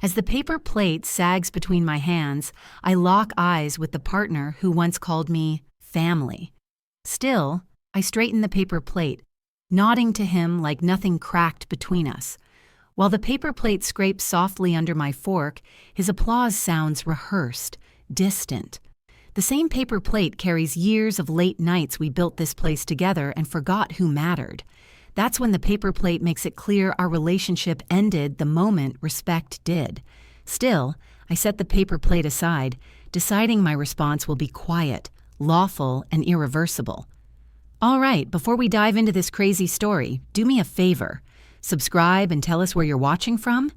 As the paper plate sags between my hands, I lock eyes with the partner who once called me family. Still, I straighten the paper plate, nodding to him like nothing cracked between us. While the paper plate scrapes softly under my fork, his applause sounds rehearsed, distant. The same paper plate carries years of late nights we built this place together and forgot who mattered. That's when the paper plate makes it clear our relationship ended the moment respect did. Still, I set the paper plate aside, deciding my response will be quiet, lawful, and irreversible. All right, before we dive into this crazy story, do me a favor. Subscribe and tell us where you're watching from.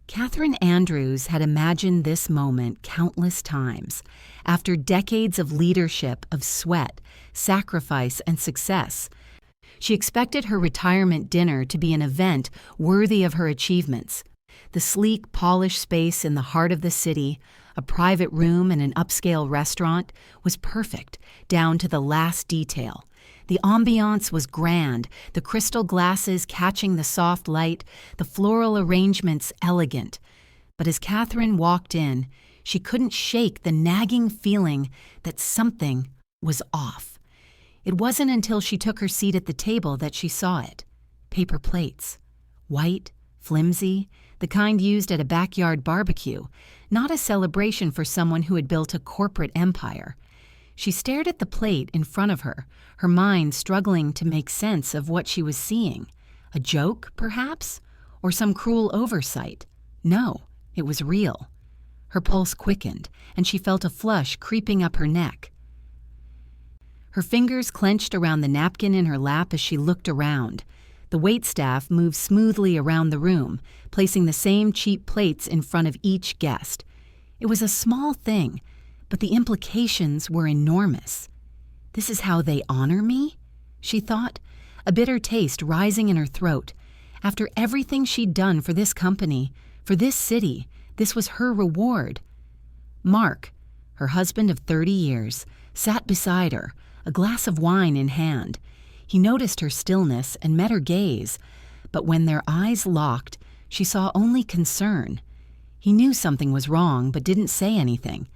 Catherine Andrews had imagined this moment countless times. After decades of leadership, of sweat, sacrifice, and success, she expected her retirement dinner to be an event worthy of her achievements. The sleek, polished space in the heart of the city, a private room and an upscale restaurant, was perfect, down to the last detail. The ambiance was grand, the crystal glasses catching the soft light, the floral arrangements elegant. But as Catherine walked in, she couldn't shake the nagging feeling that something was off. It wasn't until she took her seat at the table that she saw it. Paper plates. White, flimsy, the kind used at a backyard barbecue, not a celebration for someone who had built a corporate empire. She stared at the plate in front of her, her mind struggling to make sense of what she was seeing. A joke, perhaps? Or some cruel oversight? No, it was real. Her pulse quickened, and she felt a flush creeping up her neck. Her fingers clenched around the napkin in her lap as she looked around. The waitstaff moved smoothly around the room, placing the same cheap plates in front of each guest. It was a small thing, but the implications were enormous. This is how they honor me? She thought, a bitter taste rising in her throat. After everything she'd done for this company, for this city, this was her reward. Mark, her husband of 30 years, sat beside her, a glass of wine in hand. He noticed her stillness and met her gaze, but when their eyes locked, she saw only concern. He knew something was wrong but didn't say anything.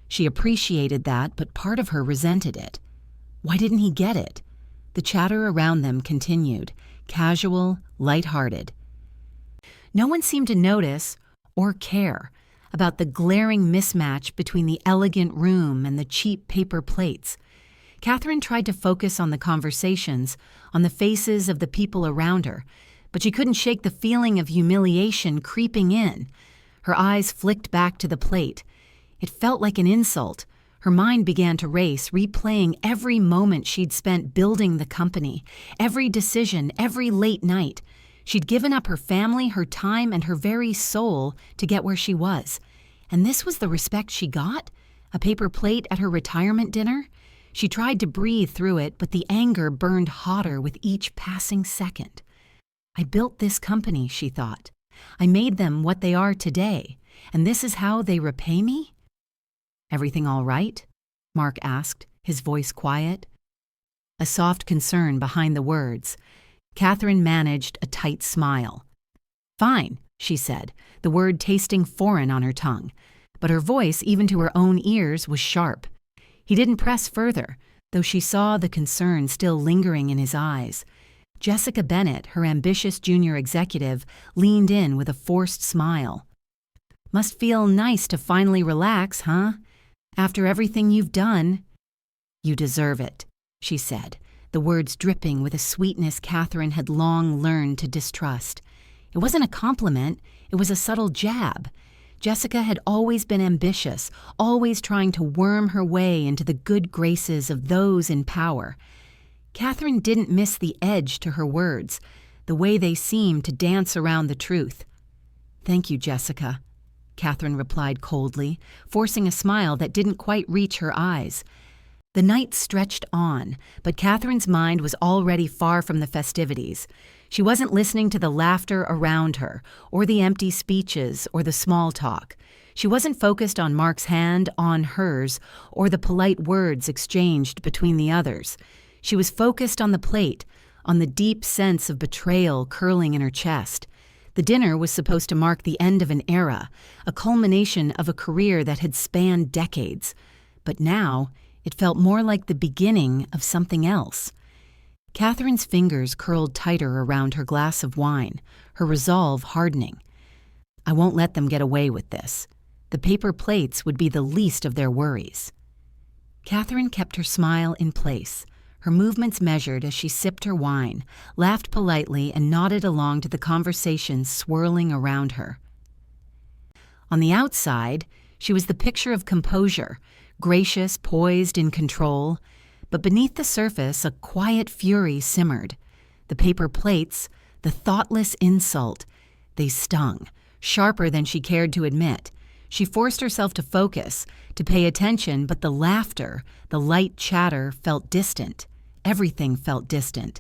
She appreciated that, but part of her resented it. Why didn't he get it? The chatter around them continued, casual, light-hearted. No one seemed to notice or care about the glaring mismatch between the elegant room and the cheap paper plates. Catherine tried to focus on the conversations, on the faces of the people around her, but she couldn't shake the feeling of humiliation creeping in. Her eyes flicked back to the plate. It felt like an insult. Her mind began to race, replaying every moment she'd spent building the company, every decision, every late night. She'd given up her family, her time, and her very soul to get where she was. And this was the respect she got? A paper plate at her retirement dinner? She tried to breathe through it, but the anger burned hotter with each passing second. I built this company, she thought. I made them what they are today, and this is how they repay me? Everything all right? Mark asked, his voice quiet. A soft concern behind the words. Catherine managed a tight smile. Fine, she said, the word tasting foreign on her tongue, but her voice, even to her own ears, was sharp. He didn't press further, though she saw the concern still lingering in his eyes. Jessica Bennett, her ambitious junior executive, leaned in with a forced smile. Must feel nice to finally relax, huh? After everything you've done. You deserve it, she said, the words dripping with a sweetness Catherine had long learned to distrust. It wasn't a compliment, it was a subtle jab. Jessica had always been ambitious, always trying to worm her way into the good graces of those in power. Catherine didn't miss the edge to her words, the way they seemed to dance around the truth. Thank you, Jessica, Catherine replied coldly, forcing a smile that didn't quite reach her eyes. The night stretched on, but Catherine's mind was already far from the festivities. She wasn't listening to the laughter around her, or the empty speeches, or the small talk. She wasn't focused on Mark's hand on hers, or the polite words exchanged between the others. She was focused on the plate, on the deep sense of betrayal curling in her chest. The dinner was supposed to mark the end of an era, a culmination of a career that had spanned decades. But now, it felt more like the beginning of something else. Catherine's fingers curled tighter around her glass of wine, her resolve hardening. I won't let them get away with this. The paper plates would be the least of their worries. Catherine kept her smile in place, her movements measured as she sipped her wine, laughed politely, and nodded along to the conversation swirling around her. On the outside, she was the picture of composure, gracious, poised, in control. But beneath the surface, a quiet fury simmered. The paper plates, the thoughtless insult, they stung, sharper than she cared to admit. She forced herself to focus, to pay attention, but the laughter, the light chatter felt distant. Everything felt distant.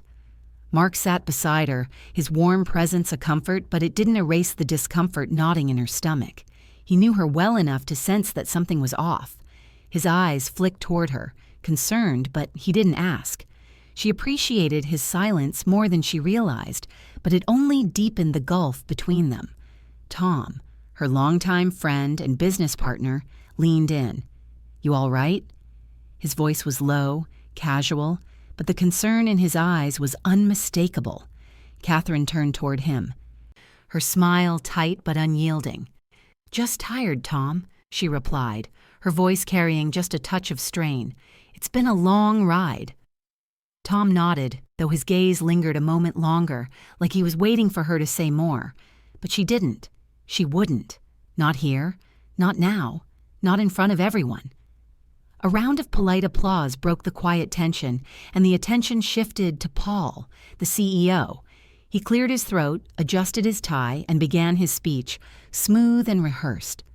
Mark sat beside her, his warm presence a comfort, but it didn't erase the discomfort gnawing in her stomach. He knew her well enough to sense that something was off. His eyes flicked toward her, concerned, but he didn't ask. She appreciated his silence more than she realized, but it only deepened the gulf between them. Tom, her longtime friend and business partner, leaned in. "You all right?" His voice was low, casual, but the concern in his eyes was unmistakable. Catherine turned toward him, her smile tight but unyielding. "Just tired, Tom," she replied, her voice carrying just a touch of strain. "It's been a long ride." Tom nodded, though his gaze lingered a moment longer, like he was waiting for her to say more. But she didn't. She wouldn't. Not here. Not now. Not in front of everyone. A round of polite applause broke the quiet tension, and the attention shifted to Paul, the CEO. He cleared his throat, adjusted his tie, and began his speech, smooth and rehearsed.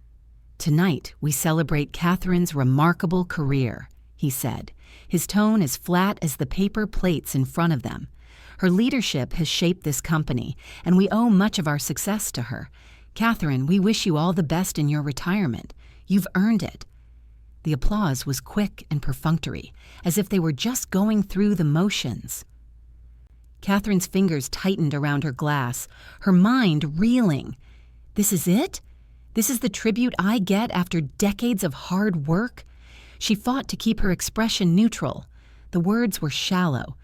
"Tonight, we celebrate Catherine's remarkable career," he said, his tone as flat as the paper plates in front of them. "Her leadership has shaped this company, and we owe much of our success to her. Catherine, we wish you all the best in your retirement. You've earned it." The applause was quick and perfunctory, as if they were just going through the motions. Catherine's fingers tightened around her glass, her mind reeling. "This is it? This is the tribute I get after decades of hard work?" She fought to keep her expression neutral. The words were shallow,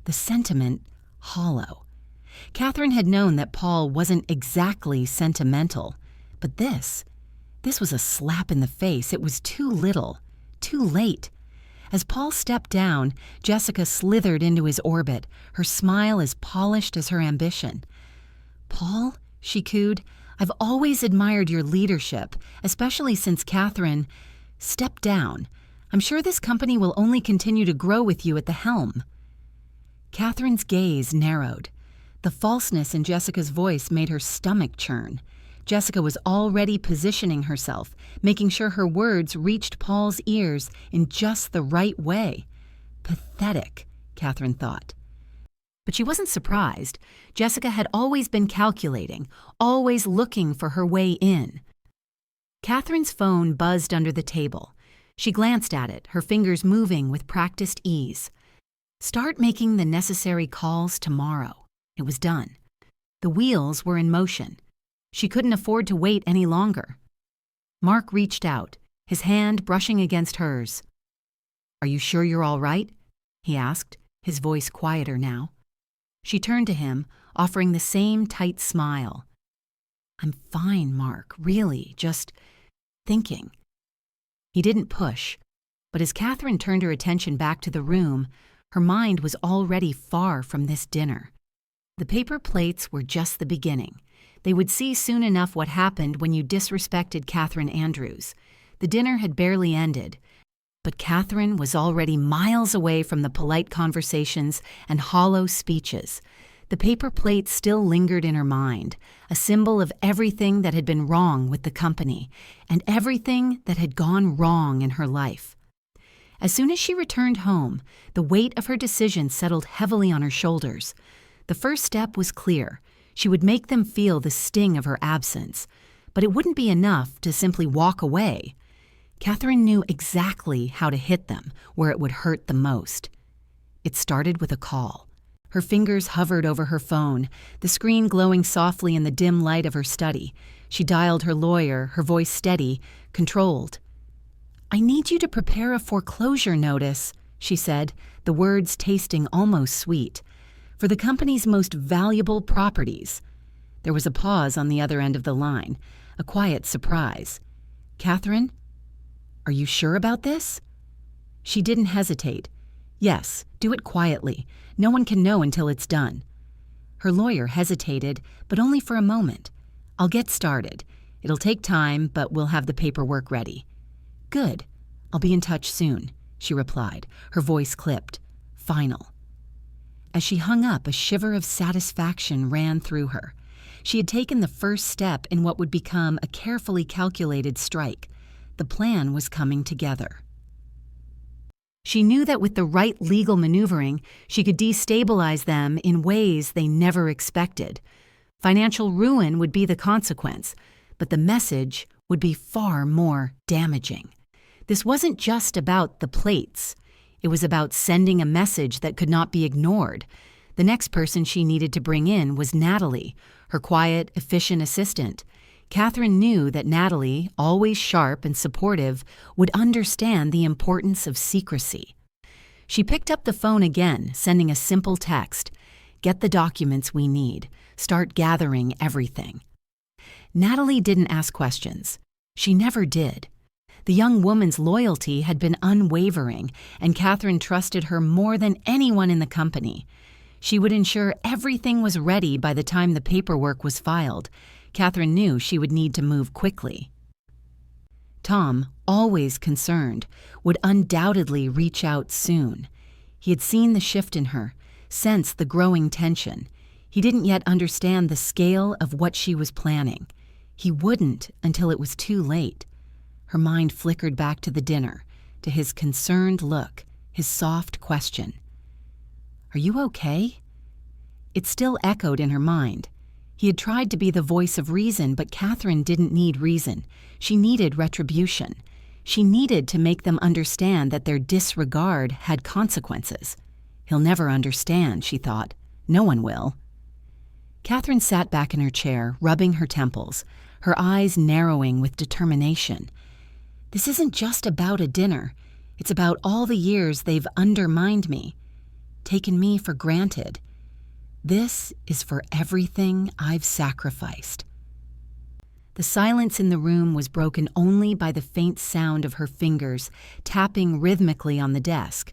the sentiment hollow. Catherine had known that Paul wasn't exactly sentimental, but this was a slap in the face. It was too little, too late. As Paul stepped down, Jessica slithered into his orbit, her smile as polished as her ambition. "Paul," she cooed, "I've always admired your leadership, especially since Catherine stepped down. I'm sure this company will only continue to grow with you at the helm." Catherine's gaze narrowed. The falseness in Jessica's voice made her stomach churn. Jessica was already positioning herself, making sure her words reached Paul's ears in just the right way. Pathetic, Catherine thought. But she wasn't surprised. Jessica had always been calculating, always looking for her way in. Catherine's phone buzzed under the table. She glanced at it, her fingers moving with practiced ease. Start making the necessary calls tomorrow. It was done. The wheels were in motion. She couldn't afford to wait any longer. Mark reached out, his hand brushing against hers. "Are you sure you're all right?" he asked, his voice quieter now. She turned to him, offering the same tight smile. "I'm fine, Mark, really, just thinking." He didn't push, but as Catherine turned her attention back to the room, her mind was already far from this dinner. The paper plates were just the beginning. They would see soon enough what happened when you disrespected Catherine Andrews. The dinner had barely ended, but Catherine was already miles away from the polite conversations and hollow speeches. The paper plates still lingered in her mind, a symbol of everything that had been wrong with the company and everything that had gone wrong in her life. As soon as she returned home, the weight of her decision settled heavily on her shoulders. The first step was clear. She would make them feel the sting of her absence, but it wouldn't be enough to simply walk away. Catherine knew exactly how to hit them where it would hurt the most. It started with a call. Her fingers hovered over her phone, the screen glowing softly in the dim light of her study. She dialed her lawyer, her voice steady, controlled. "I need you to prepare a foreclosure notice," she said, the words tasting almost sweet, "for the company's most valuable properties." There was a pause on the other end of the line, a quiet surprise. "Catherine, are you sure about this?" She didn't hesitate. "Yes, do it quietly. No one can know until it's done." Her lawyer hesitated, but only for a moment. "I'll get started. It'll take time, but we'll have the paperwork ready." "Good. I'll be in touch soon," she replied, her voice clipped. Final. As she hung up, a shiver of satisfaction ran through her. She had taken the first step in what would become a carefully calculated strike. The plan was coming together. She knew that with the right legal maneuvering, she could destabilize them in ways they never expected. Financial ruin would be the consequence, but the message would be far more damaging. This wasn't just about the plates. It was about sending a message that could not be ignored. The next person she needed to bring in was Natalie, her quiet, efficient assistant. Catherine knew that Natalie, always sharp and supportive, would understand the importance of secrecy. She picked up the phone again, sending a simple text. "Get the documents we need. Start gathering everything." Natalie didn't ask questions. She never did. The young woman's loyalty had been unwavering, and Catherine trusted her more than anyone in the company. She would ensure everything was ready by the time the paperwork was filed. Catherine knew she would need to move quickly. Tom, always concerned, would undoubtedly reach out soon. He had seen the shift in her, sensed the growing tension. He didn't yet understand the scale of what she was planning. He wouldn't until it was too late. Her mind flickered back to the dinner, to his concerned look, his soft question. "Are you okay?" It still echoed in her mind. He had tried to be the voice of reason, but Catherine didn't need reason. She needed retribution. She needed to make them understand that their disregard had consequences. He'll never understand, she thought. No one will. Catherine sat back in her chair, rubbing her temples, her eyes narrowing with determination. This isn't just about a dinner. It's about all the years they've undermined me, taken me for granted. This is for everything I've sacrificed. The silence in the room was broken only by the faint sound of her fingers tapping rhythmically on the desk.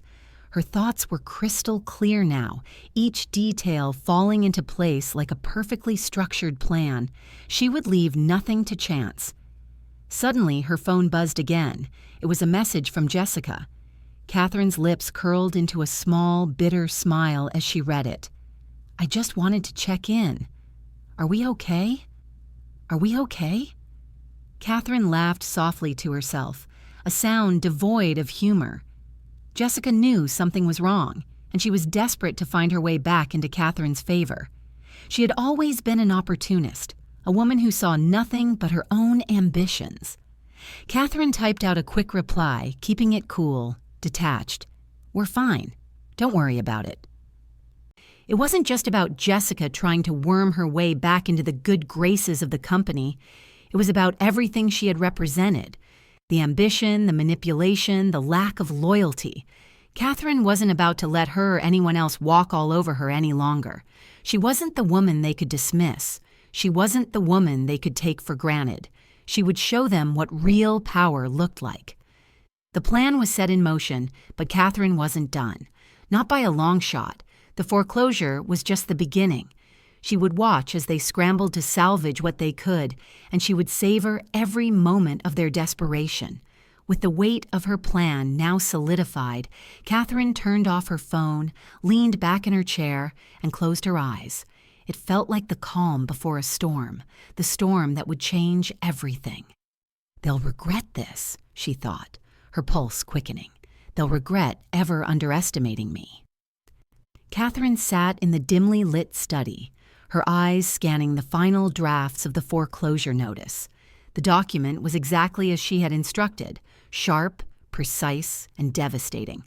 Her thoughts were crystal clear now, each detail falling into place like a perfectly structured plan. She would leave nothing to chance. Suddenly, her phone buzzed again. It was a message from Jessica. Catherine's lips curled into a small, bitter smile as she read it. "I just wanted to check in. Are we okay? Are we okay?" Catherine laughed softly to herself, a sound devoid of humor. Jessica knew something was wrong, and she was desperate to find her way back into Catherine's favor. She had always been an opportunist, a woman who saw nothing but her own ambitions. Catherine typed out a quick reply, keeping it cool, detached. "We're fine. Don't worry about it." It wasn't just about Jessica trying to worm her way back into the good graces of the company. It was about everything she had represented. The ambition, the manipulation, the lack of loyalty. Catherine wasn't about to let her or anyone else walk all over her any longer. She wasn't the woman they could dismiss. She wasn't the woman they could take for granted. She would show them what real power looked like. The plan was set in motion, but Catherine wasn't done. Not by a long shot. The foreclosure was just the beginning. She would watch as they scrambled to salvage what they could, and she would savor every moment of their desperation. With the weight of her plan now solidified, Catherine turned off her phone, leaned back in her chair, and closed her eyes. It felt like the calm before a storm, the storm that would change everything. "They'll regret this," she thought, her pulse quickening. "They'll regret ever underestimating me." Catherine sat in the dimly lit study, her eyes scanning the final drafts of the foreclosure notice. The document was exactly as she had instructed, sharp, precise, and devastating.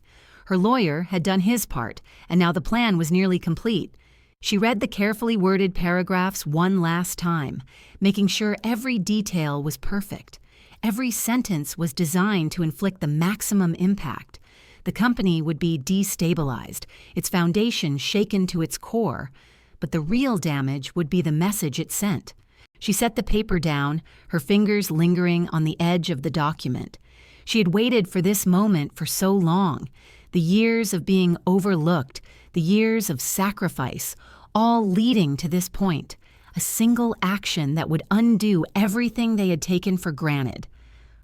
Her lawyer had done his part, and now the plan was nearly complete. She read the carefully worded paragraphs one last time, making sure every detail was perfect. Every sentence was designed to inflict the maximum impact. The company would be destabilized, its foundation shaken to its core, but the real damage would be the message it sent. She set the paper down, her fingers lingering on the edge of the document. She had waited for this moment for so long. The years of being overlooked, the years of sacrifice, all leading to this point. A single action that would undo everything they had taken for granted.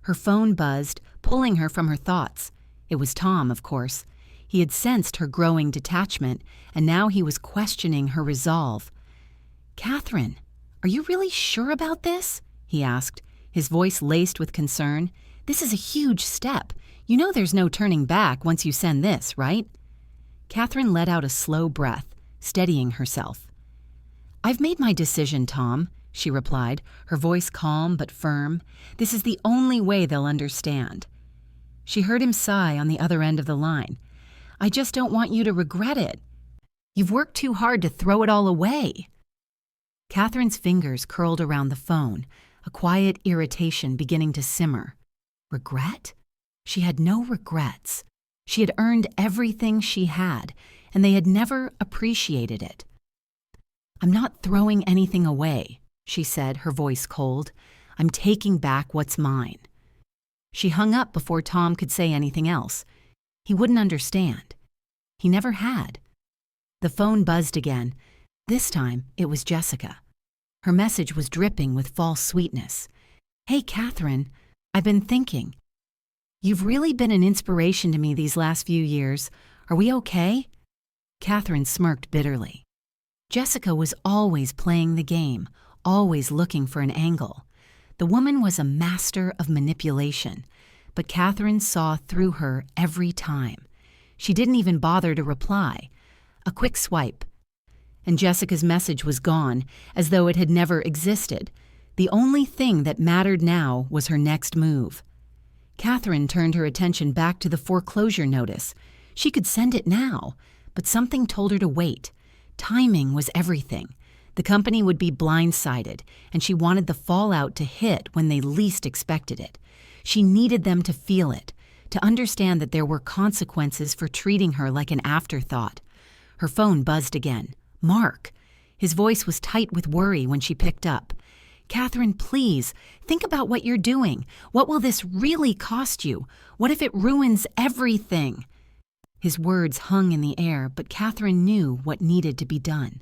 Her phone buzzed, pulling her from her thoughts. It was Tom, of course. He had sensed her growing detachment, and now he was questioning her resolve. "Catherine, are you really sure about this?" he asked, his voice laced with concern. "This is a huge step. You know there's no turning back once you send this, right?" Catherine let out a slow breath, steadying herself. "I've made my decision, Tom," she replied, her voice calm but firm. "This is the only way they'll understand." She heard him sigh on the other end of the line. "I just don't want you to regret it. You've worked too hard to throw it all away." Catherine's fingers curled around the phone, a quiet irritation beginning to simmer. Regret? She had no regrets. She had earned everything she had, and they had never appreciated it. "I'm not throwing anything away," she said, her voice cold. "I'm taking back what's mine." She hung up before Tom could say anything else. He wouldn't understand. He never had. The phone buzzed again. This time, it was Jessica. Her message was dripping with false sweetness. "Hey, Catherine, I've been thinking. You've really been an inspiration to me these last few years. Are we okay?" Catherine smirked bitterly. Jessica was always playing the game, always looking for an angle. The woman was a master of manipulation, but Catherine saw through her every time. She didn't even bother to reply. A quick swipe, and Jessica's message was gone, as though it had never existed. The only thing that mattered now was her next move. Catherine turned her attention back to the foreclosure notice. She could send it now, but something told her to wait. Timing was everything. The company would be blindsided, and she wanted the fallout to hit when they least expected it. She needed them to feel it, to understand that there were consequences for treating her like an afterthought. Her phone buzzed again. Mark. His voice was tight with worry when she picked up. "Catherine, please, think about what you're doing. What will this really cost you? What if it ruins everything?" His words hung in the air, but Catherine knew what needed to be done.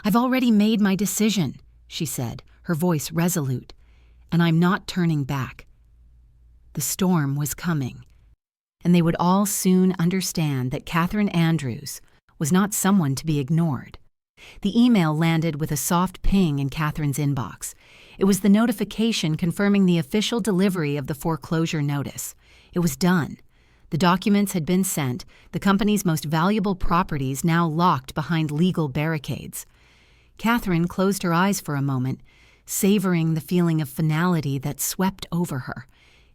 "I've already made my decision," she said, her voice resolute, "and I'm not turning back." The storm was coming, and they would all soon understand that Catherine Andrews was not someone to be ignored. The email landed with a soft ping in Catherine's inbox. It was the notification confirming the official delivery of the foreclosure notice. It was done. The documents had been sent, the company's most valuable properties now locked behind legal barricades. Catherine closed her eyes for a moment, savoring the feeling of finality that swept over her.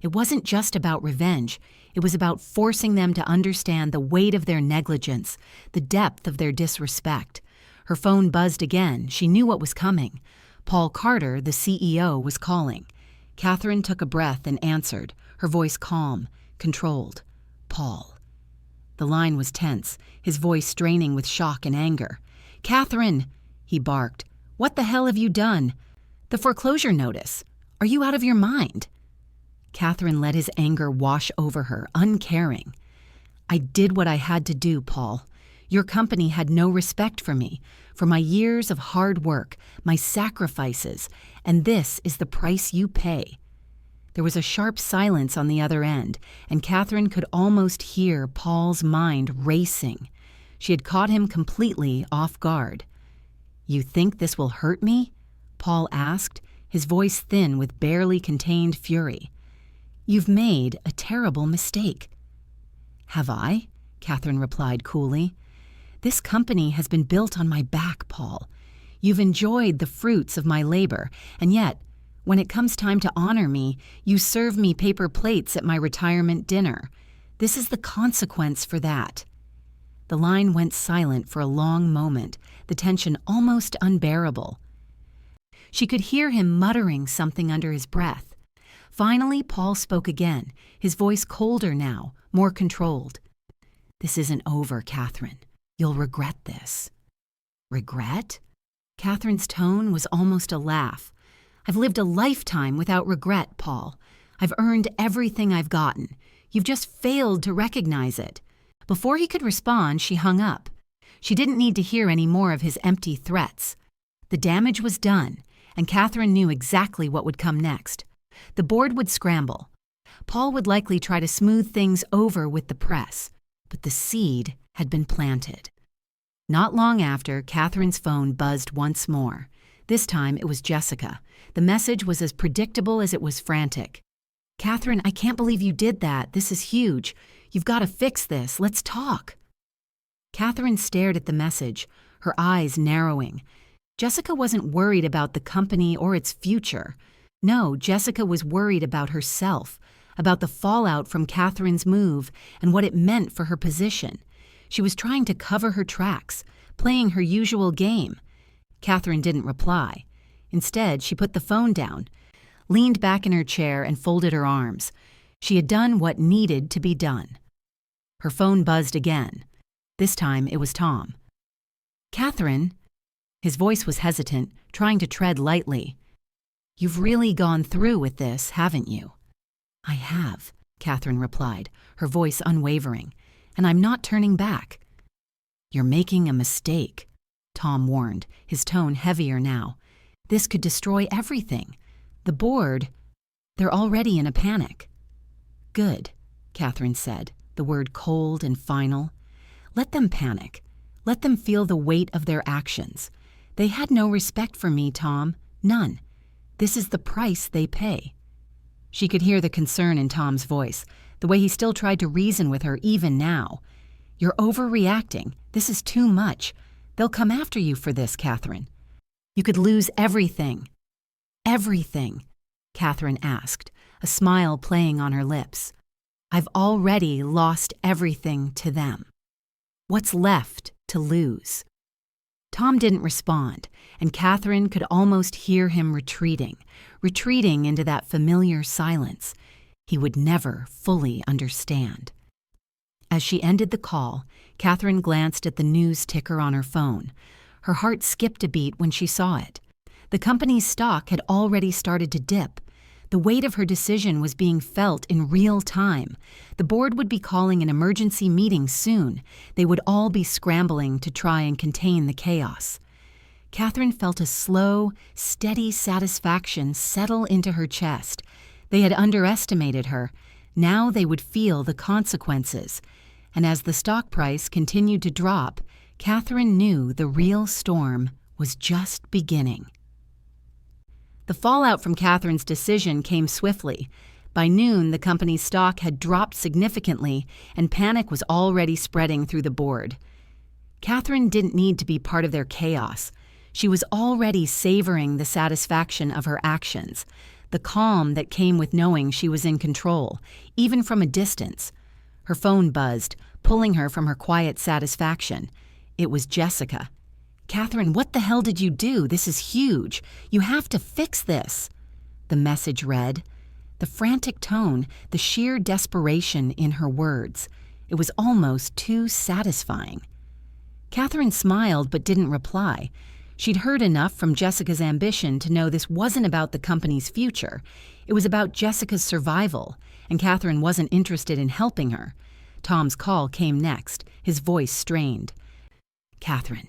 It wasn't just about revenge. It was about forcing them to understand the weight of their negligence, the depth of their disrespect. Her phone buzzed again. She knew what was coming. Paul Carter, the CEO, was calling. Catherine took a breath and answered, her voice calm, controlled. "Paul." The line was tense, his voice straining with shock and anger. "Catherine," he barked, "what the hell have you done? The foreclosure notice. Are you out of your mind?" Catherine let his anger wash over her, uncaring. "I did what I had to do, Paul. Your company had no respect for me, for my years of hard work, my sacrifices, and this is the price you pay." There was a sharp silence on the other end, and Catherine could almost hear Paul's mind racing. She had caught him completely off guard. "You think this will hurt me?" Paul asked, his voice thin with barely contained fury. "You've made a terrible mistake." "Have I?" Catherine replied coolly. "This company has been built on my back, Paul. You've enjoyed the fruits of my labor, and yet, when it comes time to honor me, you serve me paper plates at my retirement dinner. This is the consequence for that." The line went silent for a long moment, the tension almost unbearable. She could hear him muttering something under his breath. Finally, Paul spoke again, his voice colder now, more controlled. "This isn't over, Catherine. You'll regret this." "Regret?" Catherine's tone was almost a laugh. "I've lived a lifetime without regret, Paul. I've earned everything I've gotten. You've just failed to recognize it." Before he could respond, she hung up. She didn't need to hear any more of his empty threats. The damage was done, and Catherine knew exactly what would come next. The board would scramble. Paul would likely try to smooth things over with the press, but the seed had been planted. Not long after, Catherine's phone buzzed once more. This time it was Jessica. The message was as predictable as it was frantic. "Catherine, I can't believe you did that. This is huge. You've got to fix this. Let's talk." Catherine stared at the message, her eyes narrowing. Jessica wasn't worried about the company or its future. No, Jessica was worried about herself, about the fallout from Catherine's move and what it meant for her position. She was trying to cover her tracks, playing her usual game. Catherine didn't reply. Instead, she put the phone down, leaned back in her chair and folded her arms. She had done what needed to be done. Her phone buzzed again. This time it was Tom. "Catherine?" His voice was hesitant, trying to tread lightly. "You've really gone through with this, haven't you?" "I have," Catherine replied, her voice unwavering, "and I'm not turning back." "You're making a mistake," Tom warned, his tone heavier now. "This could destroy everything. The board, they're already in a panic." "Good," Catherine said, the word cold and final. "Let them panic. Let them feel the weight of their actions. They had no respect for me, Tom. None. This is the price they pay." She could hear the concern in Tom's voice, the way he still tried to reason with her even now. "You're overreacting. This is too much. They'll come after you for this, Catherine. You could lose everything." "Everything?" Catherine asked, a smile playing on her lips. "I've already lost everything to them. What's left to lose?" Tom didn't respond, and Catherine could almost hear him retreating into that familiar silence. He would never fully understand. As she ended the call, Catherine glanced at the news ticker on her phone. Her heart skipped a beat when she saw it. The company's stock had already started to dip. The weight of her decision was being felt in real time. The board would be calling an emergency meeting soon. They would all be scrambling to try and contain the chaos. Catherine felt a slow, steady satisfaction settle into her chest. They had underestimated her. Now they would feel the consequences. And as the stock price continued to drop, Catherine knew the real storm was just beginning. The fallout from Catherine's decision came swiftly. By noon, the company's stock had dropped significantly, and panic was already spreading through the board. Catherine didn't need to be part of their chaos. She was already savoring the satisfaction of her actions, the calm that came with knowing she was in control, even from a distance. Her phone buzzed, pulling her from her quiet satisfaction. It was Jessica. "Catherine, what the hell did you do? This is huge. You have to fix this." The message read. The frantic tone, the sheer desperation in her words. It was almost too satisfying. Catherine smiled but didn't reply. She'd heard enough from Jessica's ambition to know this wasn't about the company's future. It was about Jessica's survival, and Catherine wasn't interested in helping her. Tom's call came next, his voice strained. "Catherine,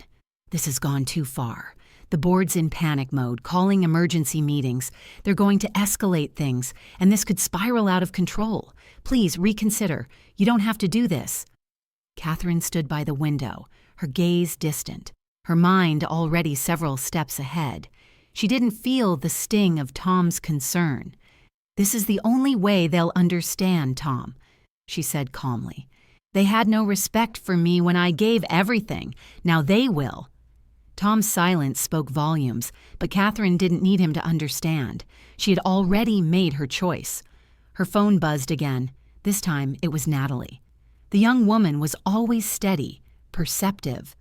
this has gone too far. The board's in panic mode, calling emergency meetings. They're going to escalate things, and this could spiral out of control. Please reconsider. You don't have to do this." Catherine stood by the window, her gaze distant, her mind already several steps ahead. She didn't feel the sting of Tom's concern. "This is the only way they'll understand, Tom," she said calmly. "They had no respect for me when I gave everything. Now they will." Tom's silence spoke volumes, but Catherine didn't need him to understand. She had already made her choice. Her phone buzzed again. This time it was Natalie. The young woman was always steady, perceptive.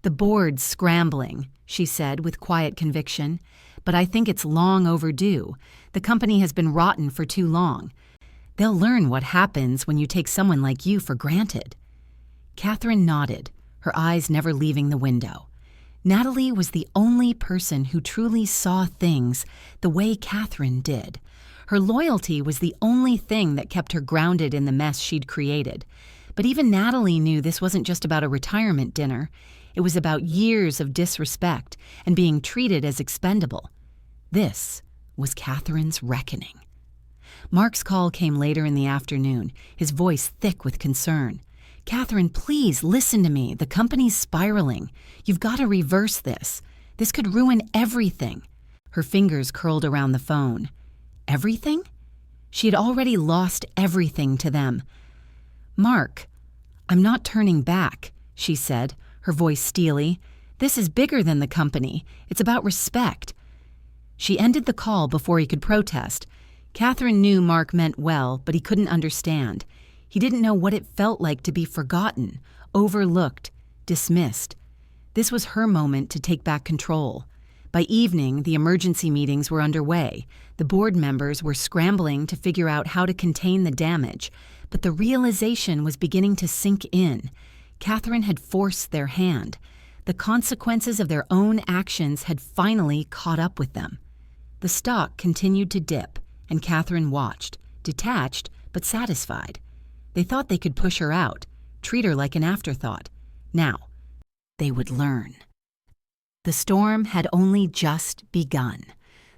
"The board's scrambling," she said with quiet conviction, "but I think it's long overdue. The company has been rotten for too long. They'll learn what happens when you take someone like you for granted." Catherine nodded, her eyes never leaving the window. Natalie was the only person who truly saw things the way Catherine did. Her loyalty was the only thing that kept her grounded in the mess she'd created. But even Natalie knew this wasn't just about a retirement dinner. It was about years of disrespect and being treated as expendable. This was Catherine's reckoning. Mark's call came later in the afternoon, his voice thick with concern. "Catherine, please listen to me. The company's spiraling. You've got to reverse this. This could ruin everything." Her fingers curled around the phone. Everything? She had already lost everything to them. "Mark, I'm not turning back," she said, her voice steely. "This is bigger than the company. It's about respect." She ended the call before he could protest. Catherine knew Mark meant well, but he couldn't understand. He didn't know what it felt like to be forgotten, overlooked, dismissed. This was her moment to take back control. By evening, the emergency meetings were underway. The board members were scrambling to figure out how to contain the damage, but the realization was beginning to sink in. Catherine had forced their hand. The consequences of their own actions had finally caught up with them. The stock continued to dip, and Catherine watched, detached but satisfied. They thought they could push her out, treat her like an afterthought. Now, they would learn. The storm had only just begun.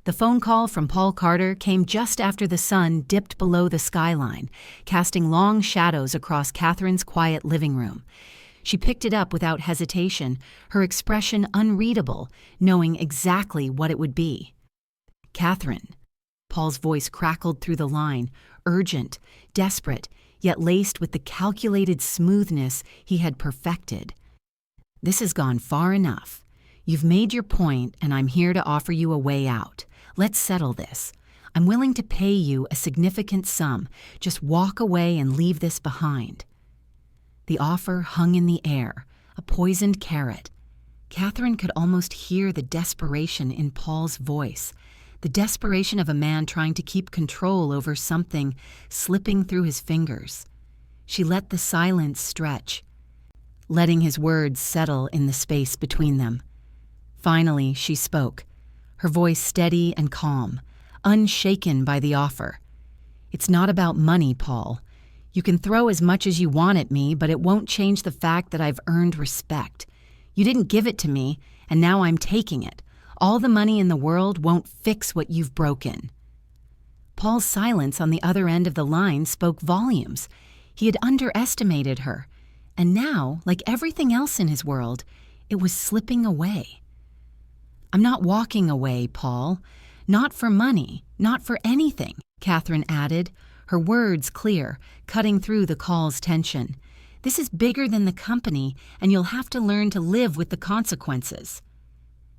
The phone call from Paul Carter came just after the sun dipped below the skyline, casting long shadows across Catherine's quiet living room. She picked it up without hesitation, her expression unreadable, knowing exactly what it would be. "Catherine." Paul's voice crackled through the line, urgent, desperate, yet laced with the calculated smoothness he had perfected. "This has gone far enough. You've made your point, and I'm here to offer you a way out. Let's settle this. I'm willing to pay you a significant sum. Just walk away and leave this behind." The offer hung in the air, a poisoned carrot. Catherine could almost hear the desperation in Paul's voice, the desperation of a man trying to keep control over something slipping through his fingers. She let the silence stretch, letting his words settle in the space between them. Finally, she spoke, her voice steady and calm, unshaken by the offer. "It's not about money, Paul. You can throw as much as you want at me, but it won't change the fact that I've earned respect. You didn't give it to me, and now I'm taking it. All the money in the world won't fix what you've broken." Paul's silence on the other end of the line spoke volumes. He had underestimated her, and now, like everything else in his world, it was slipping away. "I'm not walking away, Paul. Not for money, not for anything," Catherine added, her words clear, cutting through the call's tension. "This is bigger than the company, and you'll have to learn to live with the consequences."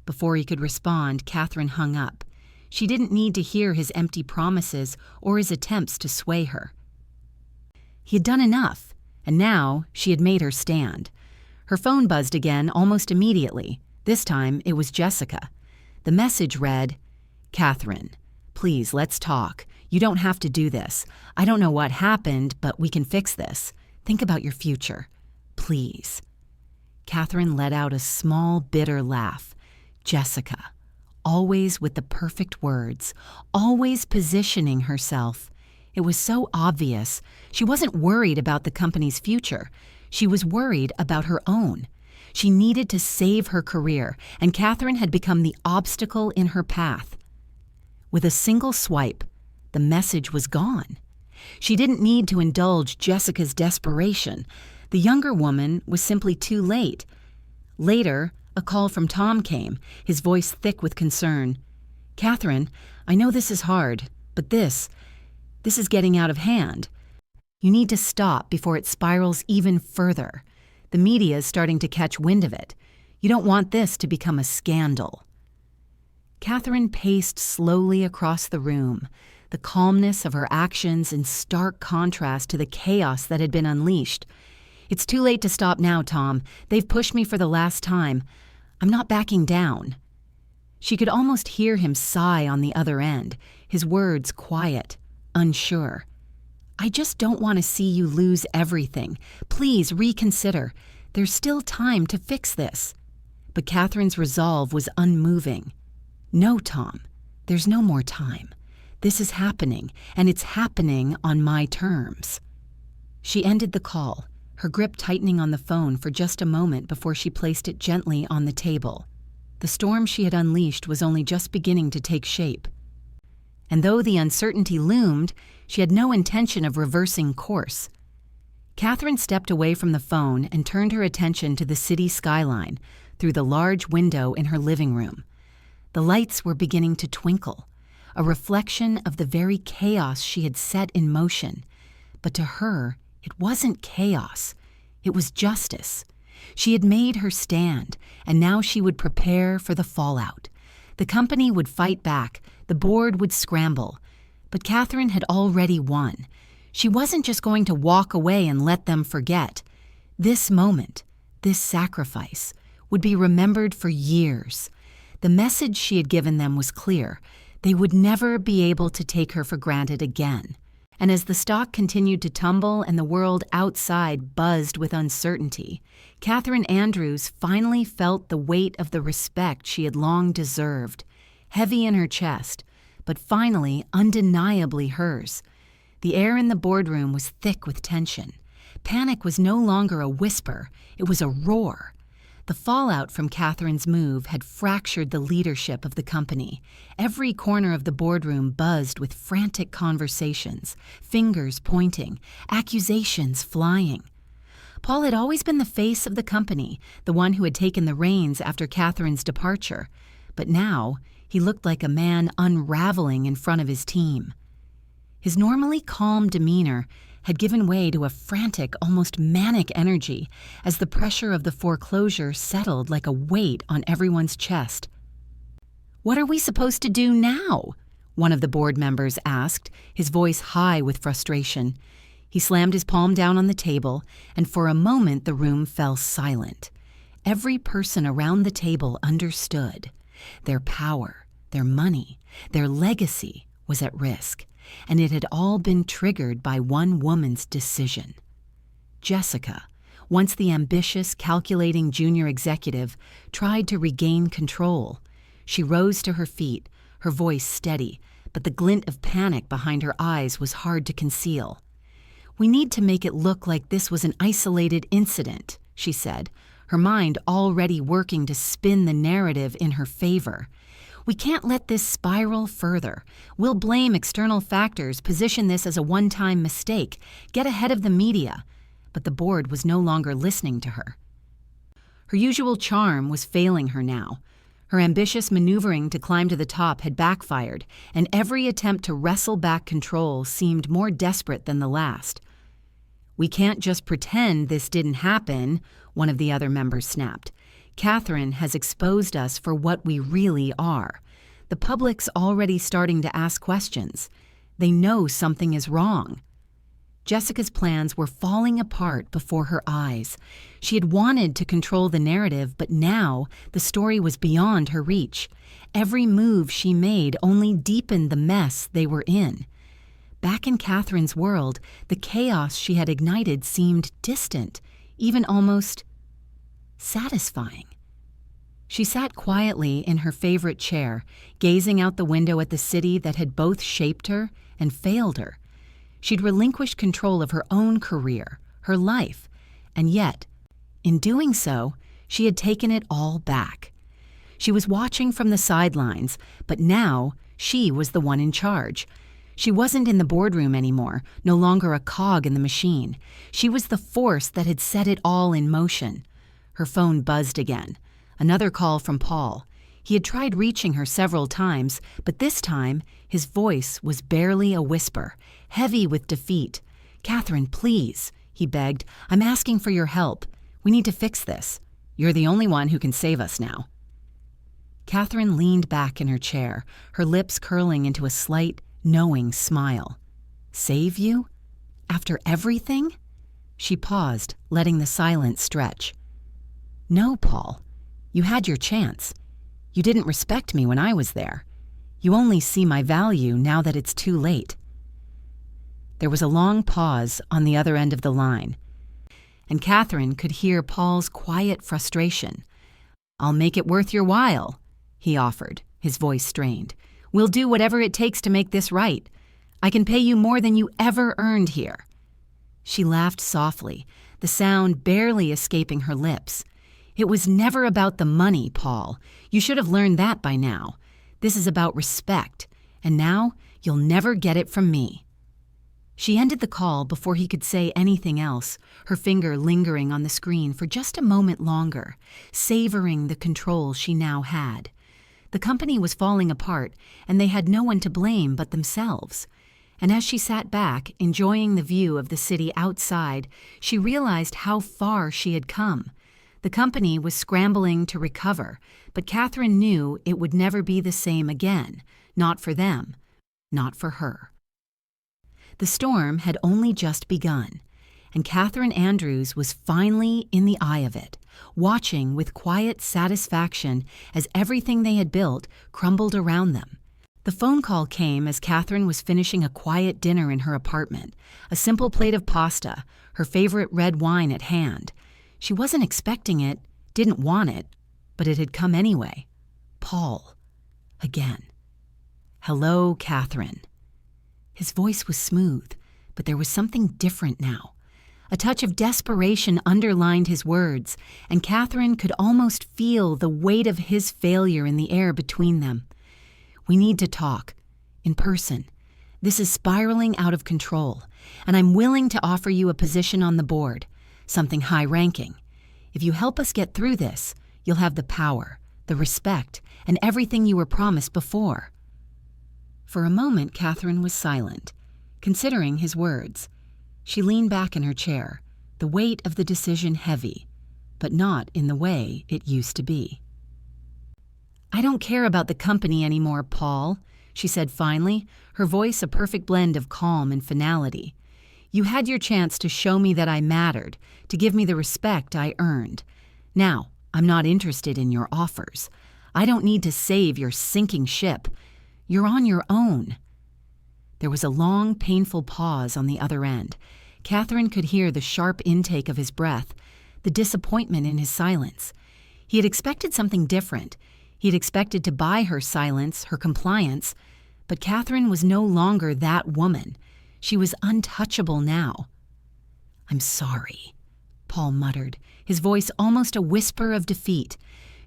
Before he could respond, Catherine hung up. She didn't need to hear his empty promises or his attempts to sway her. He had done enough, and now she had made her stand. Her phone buzzed again almost immediately. This time, it was Jessica. The message read, "Catherine, please, let's talk. You don't have to do this. I don't know what happened, but we can fix this. Think about your future. Please." Catherine let out a small, bitter laugh. Jessica, always with the perfect words, always positioning herself. It was so obvious. She wasn't worried about the company's future. She was worried about her own. She needed to save her career, and Catherine had become the obstacle in her path. With a single swipe, the message was gone. She didn't need to indulge Jessica's desperation. The younger woman was simply too late. Later, a call from Tom came, his voice thick with concern. "Catherine, I know this is hard, but this is getting out of hand. You need to stop before it spirals even further. The media is starting to catch wind of it. You don't want this to become a scandal." Catherine paced slowly across the room, the calmness of her actions in stark contrast to the chaos that had been unleashed. "It's too late to stop now, Tom. They've pushed me for the last time. I'm not backing down." She could almost hear him sigh on the other end, his words quiet, unsure. "I just don't want to see you lose everything. Please reconsider. There's still time to fix this." But Catherine's resolve was unmoving. "No, Tom, there's no more time. This is happening, and it's happening on my terms." She ended the call, her grip tightening on the phone for just a moment before she placed it gently on the table. The storm she had unleashed was only just beginning to take shape. And though the uncertainty loomed, she had no intention of reversing course. Catherine stepped away from the phone and turned her attention to the city skyline through the large window in her living room. The lights were beginning to twinkle, a reflection of the very chaos she had set in motion. But to her, it wasn't chaos. It was justice. She had made her stand, and now she would prepare for the fallout. The company would fight back, the board would scramble. But Catherine had already won. She wasn't just going to walk away and let them forget. This moment, this sacrifice, would be remembered for years. The message she had given them was clear. They would never be able to take her for granted again. And as the stock continued to tumble and the world outside buzzed with uncertainty, Catherine Andrews finally felt the weight of the respect she had long deserved, heavy in her chest, but finally undeniably hers. The air in the boardroom was thick with tension. Panic was no longer a whisper, it was a roar. The fallout from Catherine's move had fractured the leadership of the company. Every corner of the boardroom buzzed with frantic conversations, fingers pointing, accusations flying. Paul had always been the face of the company, the one who had taken the reins after Catherine's departure. But now, he looked like a man unraveling in front of his team. His normally calm demeanor had given way to a frantic, almost manic energy as the pressure of the foreclosure settled like a weight on everyone's chest. "What are we supposed to do now?" one of the board members asked, his voice high with frustration. He slammed his palm down on the table, and for a moment the room fell silent. Every person around the table understood. Their power, their money, their legacy was at risk. And it had all been triggered by one woman's decision. Jessica, once the ambitious, calculating junior executive, tried to regain control. She rose to her feet, her voice steady, but the glint of panic behind her eyes was hard to conceal. "We need to make it look like this was an isolated incident," she said, her mind already working to spin the narrative in her favor. "We can't let this spiral further. We'll blame external factors, position this as a one-time mistake, get ahead of the media." But the board was no longer listening to her. Her usual charm was failing her now. Her ambitious maneuvering to climb to the top had backfired, and every attempt to wrestle back control seemed more desperate than the last. "We can't just pretend this didn't happen," one of the other members snapped. "Catherine has exposed us for what we really are. The public's already starting to ask questions. They know something is wrong." Jessica's plans were falling apart before her eyes. She had wanted to control the narrative, but now the story was beyond her reach. Every move she made only deepened the mess they were in. Back in Catherine's world, the chaos she had ignited seemed distant, even almost satisfying. She sat quietly in her favorite chair, gazing out the window at the city that had both shaped her and failed her. She'd relinquished control of her own career, her life, and yet, in doing so, she had taken it all back. She was watching from the sidelines, but now she was the one in charge. She wasn't in the boardroom anymore, no longer a cog in the machine. She was the force that had set it all in motion. Her phone buzzed again. Another call from Paul. He had tried reaching her several times, but this time his voice was barely a whisper, heavy with defeat. "Catherine, please," he begged. "I'm asking for your help. We need to fix this. You're the only one who can save us now." Catherine leaned back in her chair, her lips curling into a slight, knowing smile. Save you? After everything? She paused, letting the silence stretch. No, Paul. You had your chance. You didn't respect me when I was there. You only see my value now that it's too late. There was a long pause on the other end of the line, and Catherine could hear Paul's quiet frustration. I'll make it worth your while, he offered, his voice strained. We'll do whatever it takes to make this right. I can pay you more than you ever earned here. She laughed softly, the sound barely escaping her lips. It was never about the money, Paul. You should have learned that by now. This is about respect, and now you'll never get it from me. She ended the call before he could say anything else, her finger lingering on the screen for just a moment longer, savoring the control she now had. The company was falling apart, and they had no one to blame but themselves. And as she sat back, enjoying the view of the city outside, she realized how far she had come. The company was scrambling to recover, but Catherine knew it would never be the same again, not for them, not for her. The storm had only just begun, and Catherine Andrews was finally in the eye of it, watching with quiet satisfaction as everything they had built crumbled around them. The phone call came as Catherine was finishing a quiet dinner in her apartment, a simple plate of pasta, her favorite red wine at hand. She wasn't expecting it, didn't want it, but it had come anyway. Paul. Again. Hello, Catherine. His voice was smooth, but there was something different now. A touch of desperation underlined his words, and Catherine could almost feel the weight of his failure in the air between them. We need to talk. In person. This is spiraling out of control, and I'm willing to offer you a position on the board, something high-ranking. If you help us get through this, you'll have the power, the respect, and everything you were promised before. For a moment, Catherine was silent, considering his words. She leaned back in her chair, the weight of the decision heavy, but not in the way it used to be. I don't care about the company anymore, Paul, she said finally, her voice a perfect blend of calm and finality. You had your chance to show me that I mattered, to give me the respect I earned. Now, I'm not interested in your offers. I don't need to save your sinking ship. You're on your own. There was a long, painful pause on the other end. Catherine could hear the sharp intake of his breath, the disappointment in his silence. He had expected something different. He had expected to buy her silence, her compliance, but Catherine was no longer that woman. She was untouchable now. I'm sorry, Paul muttered, his voice almost a whisper of defeat.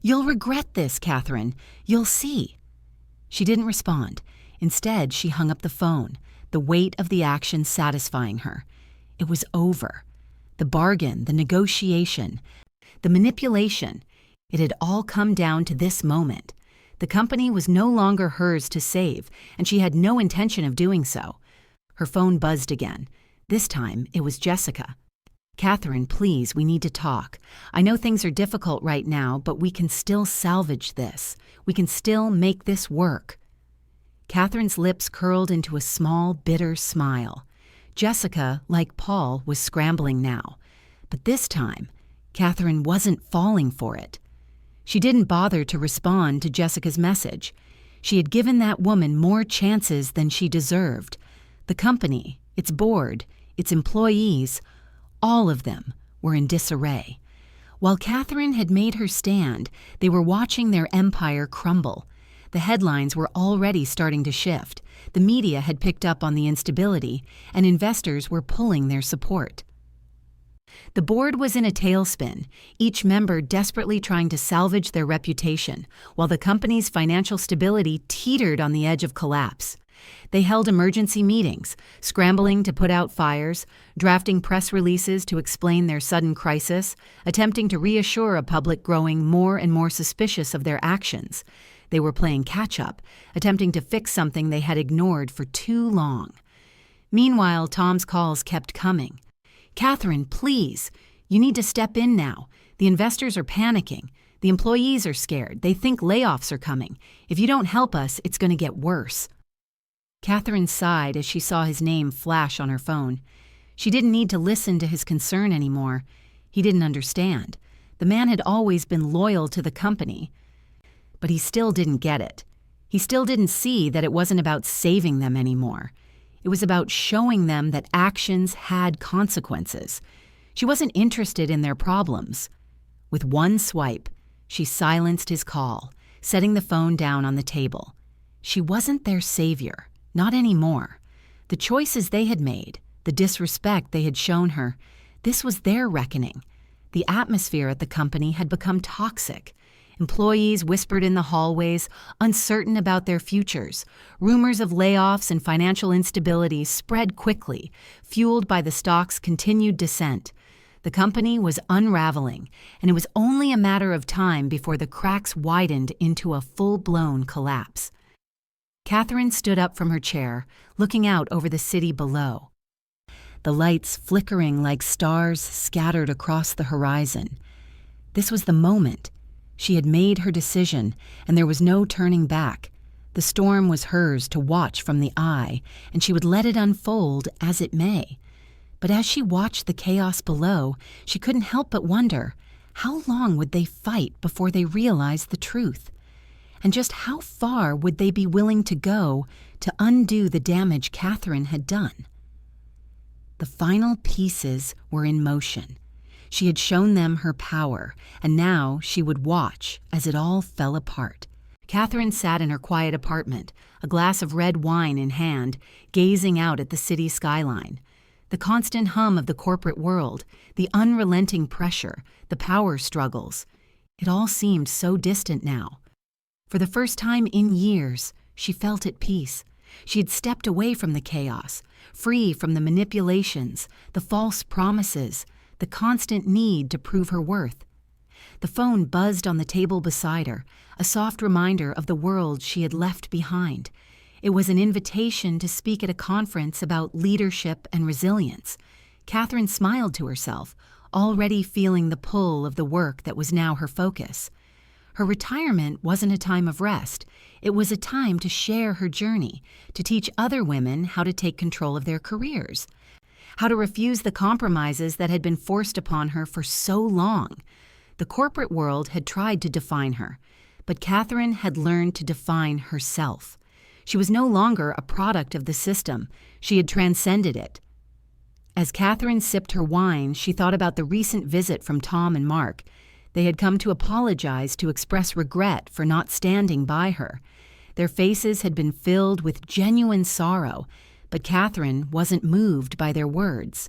You'll regret this, Catherine. You'll see. She didn't respond. Instead, she hung up the phone, the weight of the action satisfying her. It was over. The bargain, the negotiation, the manipulation, it had all come down to this moment. The company was no longer hers to save, and she had no intention of doing so. Her phone buzzed again. This time, it was Jessica. Catherine, please, we need to talk. I know things are difficult right now, but we can still salvage this. We can still make this work. Catherine's lips curled into a small, bitter smile. Jessica, like Paul, was scrambling now. But this time, Catherine wasn't falling for it. She didn't bother to respond to Jessica's message. She had given that woman more chances than she deserved. The company, its board, its employees, all of them were in disarray. While Catherine had made her stand, they were watching their empire crumble. The headlines were already starting to shift. The media had picked up on the instability, and investors were pulling their support. The board was in a tailspin, each member desperately trying to salvage their reputation, while the company's financial stability teetered on the edge of collapse. They held emergency meetings, scrambling to put out fires, drafting press releases to explain their sudden crisis, attempting to reassure a public growing more and more suspicious of their actions. They were playing catch-up, attempting to fix something they had ignored for too long. Meanwhile, Tom's calls kept coming. Catherine, please, you need to step in now. The investors are panicking. The employees are scared. They think layoffs are coming. If you don't help us, it's going to get worse. Catherine sighed as she saw his name flash on her phone. She didn't need to listen to his concern anymore. He didn't understand. The man had always been loyal to the company, but he still didn't get it. He still didn't see that it wasn't about saving them anymore. It was about showing them that actions had consequences. She wasn't interested in their problems. With one swipe, she silenced his call, setting the phone down on the table. She wasn't their savior, not anymore. The choices they had made, the disrespect they had shown her, this was their reckoning. The atmosphere at the company had become toxic. Employees whispered in the hallways, uncertain about their futures. Rumors of layoffs and financial instability spread quickly, fueled by the stock's continued descent. The company was unraveling, and it was only a matter of time before the cracks widened into a full-blown collapse. Catherine stood up from her chair, looking out over the city below. The lights flickering like stars scattered across the horizon. This was the moment. She had made her decision, and there was no turning back. The storm was hers to watch from the eye, and she would let it unfold as it may. But as she watched the chaos below, she couldn't help but wonder, how long would they fight before they realized the truth? And just how far would they be willing to go to undo the damage Catherine had done? The final pieces were in motion. She had shown them her power, and now she would watch as it all fell apart. Catherine sat in her quiet apartment, a glass of red wine in hand, gazing out at the city skyline. The constant hum of the corporate world, the unrelenting pressure, the power struggles. It all seemed so distant now. For the first time in years, she felt at peace. She had stepped away from the chaos, free from the manipulations, the false promises, the constant need to prove her worth. The phone buzzed on the table beside her, a soft reminder of the world she had left behind. It was an invitation to speak at a conference about leadership and resilience. Catherine smiled to herself, already feeling the pull of the work that was now her focus. Her retirement wasn't a time of rest. It was a time to share her journey, to teach other women how to take control of their careers, how to refuse the compromises that had been forced upon her for so long. The corporate world had tried to define her, but Catherine had learned to define herself. She was no longer a product of the system. She had transcended it. As Catherine sipped her wine, she thought about the recent visit from Tom and Mark. They had come to apologize, to express regret for not standing by her. Their faces had been filled with genuine sorrow, but Catherine wasn't moved by their words.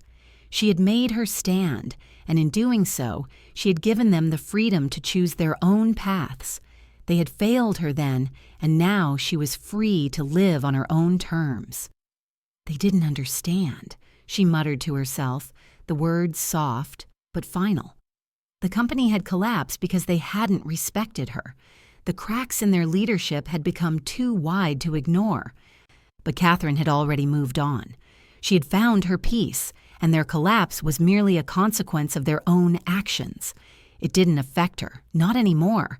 She had made her stand, and in doing so, she had given them the freedom to choose their own paths. They had failed her then, and now she was free to live on her own terms. They didn't understand, she muttered to herself, the words soft but final. The company had collapsed because they hadn't respected her. The cracks in their leadership had become too wide to ignore. But Catherine had already moved on. She had found her peace, and their collapse was merely a consequence of their own actions. It didn't affect her, not anymore.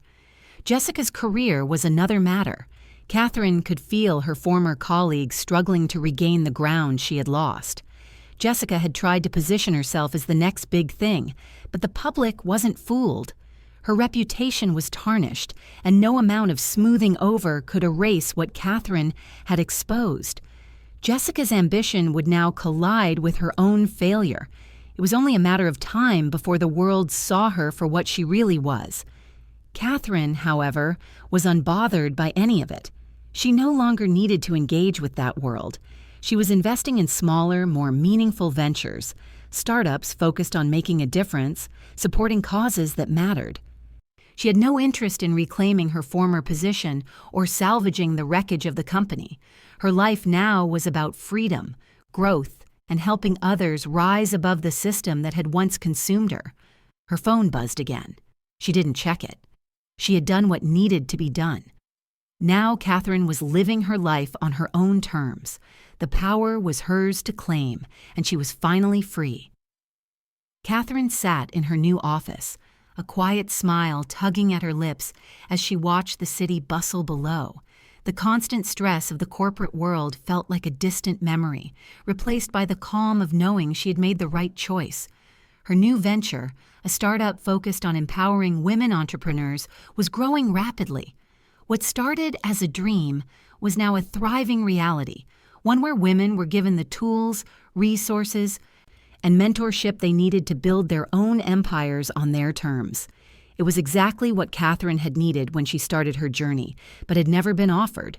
Jessica's career was another matter. Catherine could feel her former colleagues struggling to regain the ground she had lost. Jessica had tried to position herself as the next big thing, but the public wasn't fooled. Her reputation was tarnished, and no amount of smoothing over could erase what Catherine had exposed. Jessica's ambition would now collide with her own failure. It was only a matter of time before the world saw her for what she really was. Catherine, however, was unbothered by any of it. She no longer needed to engage with that world. She was investing in smaller, more meaningful ventures, startups focused on making a difference, supporting causes that mattered. She had no interest in reclaiming her former position or salvaging the wreckage of the company. Her life now was about freedom, growth, and helping others rise above the system that had once consumed her. Her phone buzzed again. She didn't check it. She had done what needed to be done. Now Catherine was living her life on her own terms. The power was hers to claim, and she was finally free. Catherine sat in her new office, a quiet smile tugging at her lips as she watched the city bustle below. The constant stress of the corporate world felt like a distant memory, replaced by the calm of knowing she had made the right choice. Her new venture, a startup focused on empowering women entrepreneurs, was growing rapidly. What started as a dream was now a thriving reality, one where women were given the tools, resources, and mentorship they needed to build their own empires on their terms. It was exactly what Catherine had needed when she started her journey, but had never been offered.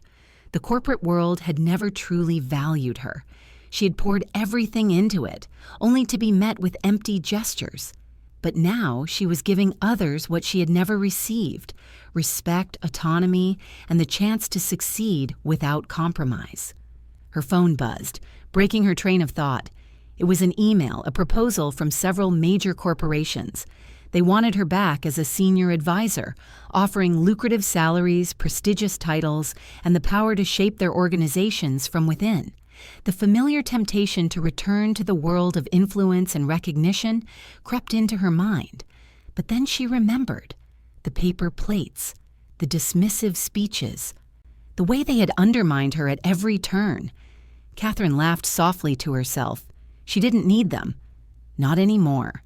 The corporate world had never truly valued her. She had poured everything into it, only to be met with empty gestures. But now she was giving others what she had never received: respect, autonomy, and the chance to succeed without compromise. Her phone buzzed, breaking her train of thought. It was an email, a proposal from several major corporations. They wanted her back as a senior advisor, offering lucrative salaries, prestigious titles, and the power to shape their organizations from within. The familiar temptation to return to the world of influence and recognition crept into her mind. But then she remembered the paper plates, the dismissive speeches, the way they had undermined her at every turn. Catherine laughed softly to herself. She didn't need them. Not anymore.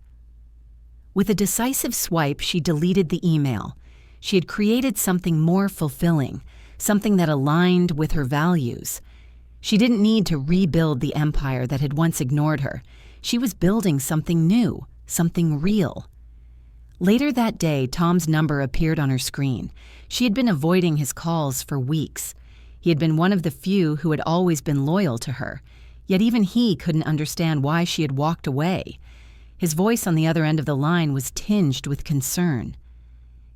With a decisive swipe, she deleted the email. She had created something more fulfilling, something that aligned with her values. She didn't need to rebuild the empire that had once ignored her. She was building something new, something real. Later that day, Tom's number appeared on her screen. She had been avoiding his calls for weeks. He had been one of the few who had always been loyal to her, yet even he couldn't understand why she had walked away. His voice on the other end of the line was tinged with concern.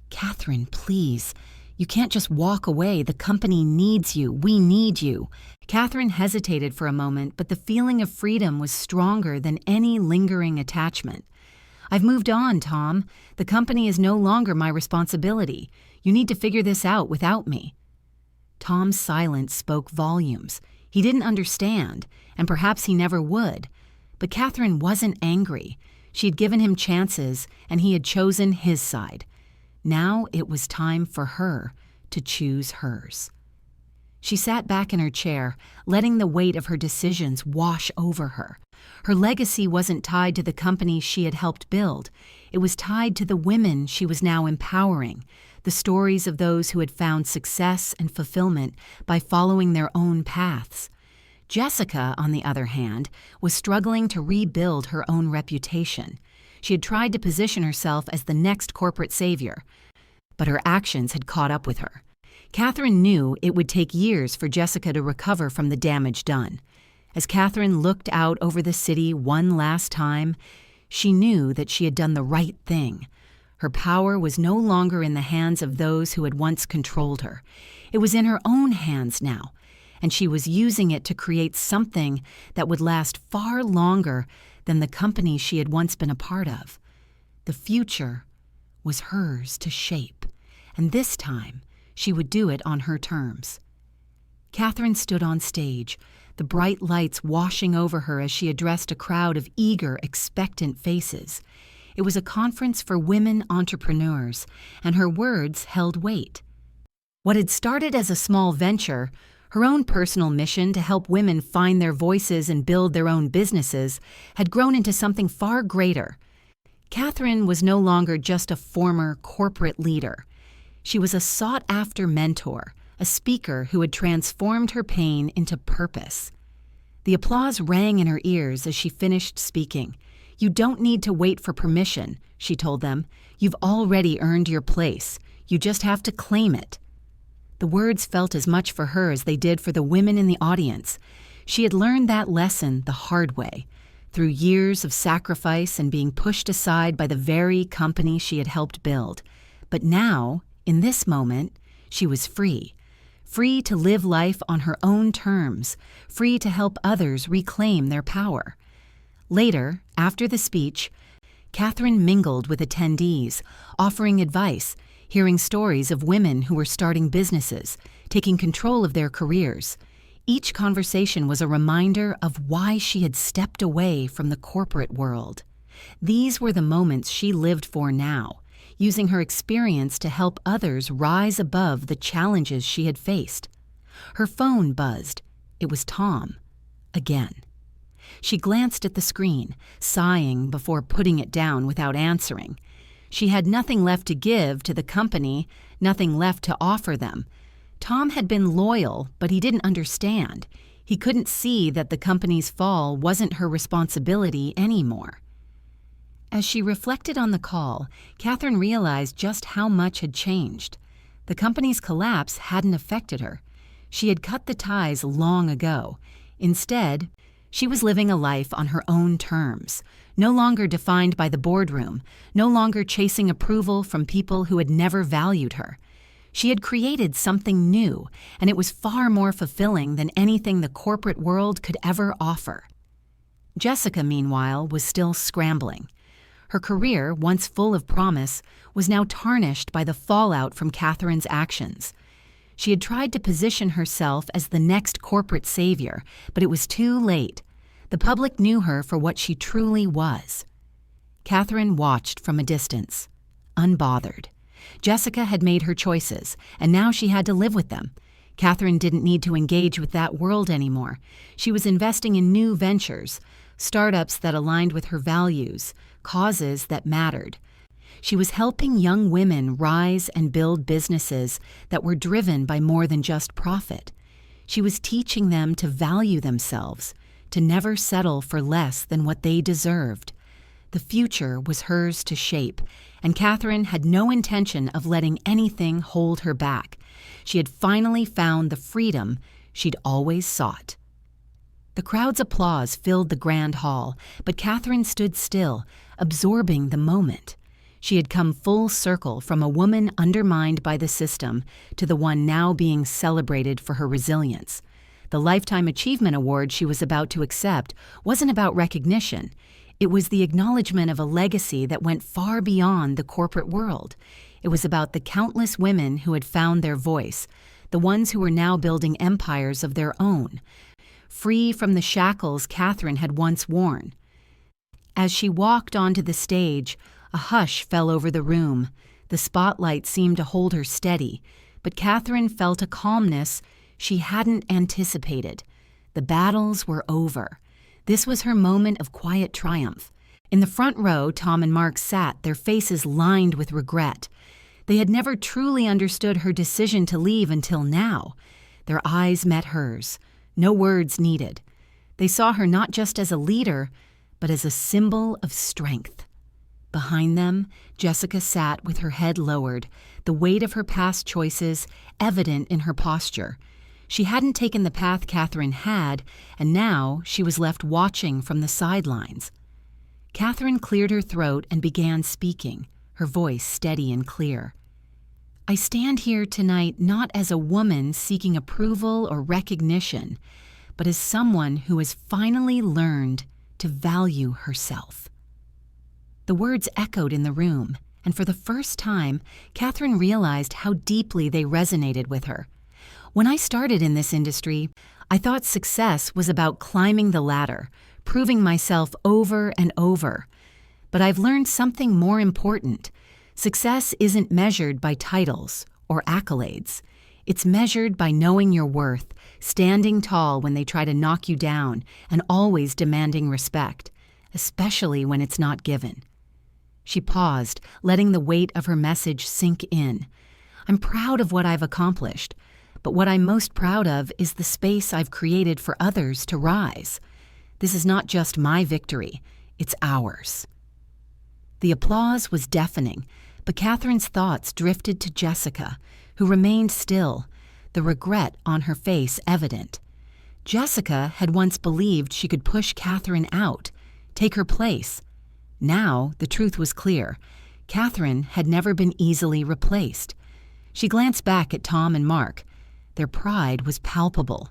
"Catherine, please. You can't just walk away. The company needs you. We need you." Catherine hesitated for a moment, but the feeling of freedom was stronger than any lingering attachment. "I've moved on, Tom. The company is no longer my responsibility. You need to figure this out without me." Tom's silence spoke volumes. He didn't understand, and perhaps he never would. But Catherine wasn't angry. She had given him chances, and he had chosen his side. Now it was time for her to choose hers. She sat back in her chair, letting the weight of her decisions wash over her. Her legacy wasn't tied to the company she had helped build. It was tied to the women she was now empowering, the stories of those who had found success and fulfillment by following their own paths. Jessica, on the other hand, was struggling to rebuild her own reputation. She had tried to position herself as the next corporate savior, but her actions had caught up with her. Catherine knew it would take years for Jessica to recover from the damage done. As Catherine looked out over the city one last time, she knew that she had done the right thing. Her power was no longer in the hands of those who had once controlled her. It was in her own hands now, and she was using it to create something that would last far longer than the company she had once been a part of. The future was hers to shape, and this time she would do it on her terms. Catherine stood on stage, the bright lights washing over her as she addressed a crowd of eager, expectant faces. It was a conference for women entrepreneurs, and her words held weight. What had started as a small venture, her own personal mission to help women find their voices and build their own businesses, had grown into something far greater. Catherine was no longer just a former corporate leader. She was a sought-after mentor, a speaker who had transformed her pain into purpose. The applause rang in her ears as she finished speaking. "You don't need to wait for permission," she told them. "You've already earned your place. You just have to claim it." The words felt as much for her as they did for the women in the audience. She had learned that lesson the hard way, through years of sacrifice and being pushed aside by the very company she had helped build. But now, in this moment, she was free. Free to live life on her own terms, free to help others reclaim their power. Later, after the speech, Catherine mingled with attendees, offering advice, hearing stories of women who were starting businesses, taking control of their careers. Each conversation was a reminder of why she had stepped away from the corporate world. These were the moments she lived for now, using her experience to help others rise above the challenges she had faced. Her phone buzzed. It was Tom. Again. She glanced at the screen, sighing before putting it down without answering. She had nothing left to give to the company, nothing left to offer them. Tom had been loyal, but he didn't understand. He couldn't see that the company's fall wasn't her responsibility anymore. As she reflected on the call, Catherine realized just how much had changed. The company's collapse hadn't affected her. She had cut the ties long ago. Instead, she was living a life on her own terms, no longer defined by the boardroom, no longer chasing approval from people who had never valued her. She had created something new, and it was far more fulfilling than anything the corporate world could ever offer. Jessica, meanwhile, was still scrambling. Her career, once full of promise, was now tarnished by the fallout from Catherine's actions. She had tried to position herself as the next corporate savior, but it was too late. The public knew her for what she truly was. Catherine watched from a distance, unbothered. Jessica had made her choices, and now she had to live with them. Catherine didn't need to engage with that world anymore. She was investing in new ventures, startups that aligned with her values, causes that mattered. She was helping young women rise and build businesses that were driven by more than just profit. She was teaching them to value themselves, to never settle for less than what they deserved. The future was hers to shape, and Catherine had no intention of letting anything hold her back. She had finally found the freedom she'd always sought. The crowd's applause filled the grand hall, but Catherine stood still, absorbing the moment. She had come full circle from a woman undermined by the system to the one now being celebrated for her resilience. The Lifetime Achievement Award she was about to accept wasn't about recognition. It was the acknowledgement of a legacy that went far beyond the corporate world. It was about the countless women who had found their voice, the ones who were now building empires of their own, free from the shackles Catherine had once worn. As she walked onto the stage, a hush fell over the room. The spotlight seemed to hold her steady, but Catherine felt a calmness she hadn't anticipated. The battles were over. This was her moment of quiet triumph. In the front row, Tom and Mark sat, their faces lined with regret. They had never truly understood her decision to leave until now. Their eyes met hers. No words needed. They saw her not just as a leader, but as a symbol of strength. Behind them, Jessica sat with her head lowered, the weight of her past choices evident in her posture. She hadn't taken the path Catherine had, and now she was left watching from the sidelines. Catherine cleared her throat and began speaking, her voice steady and clear. I stand here tonight not as a woman seeking approval or recognition, but as someone who has finally learned to value herself. The words echoed in the room, and for the first time, Catherine realized how deeply they resonated with her. When I started in this industry, I thought success was about climbing the ladder, proving myself over and over. But I've learned something more important. Success isn't measured by titles or accolades. It's measured by knowing your worth, standing tall when they try to knock you down, and always demanding respect, especially when it's not given. She paused, letting the weight of her message sink in. I'm proud of what I've accomplished, but what I'm most proud of is the space I've created for others to rise. This is not just my victory, it's ours. The applause was deafening, but Catherine's thoughts drifted to Jessica, who remained still, the regret on her face evident. Jessica had once believed she could push Catherine out, take her place. Now, the truth was clear. Catherine had never been easily replaced. She glanced back at Tom and Mark. Their pride was palpable.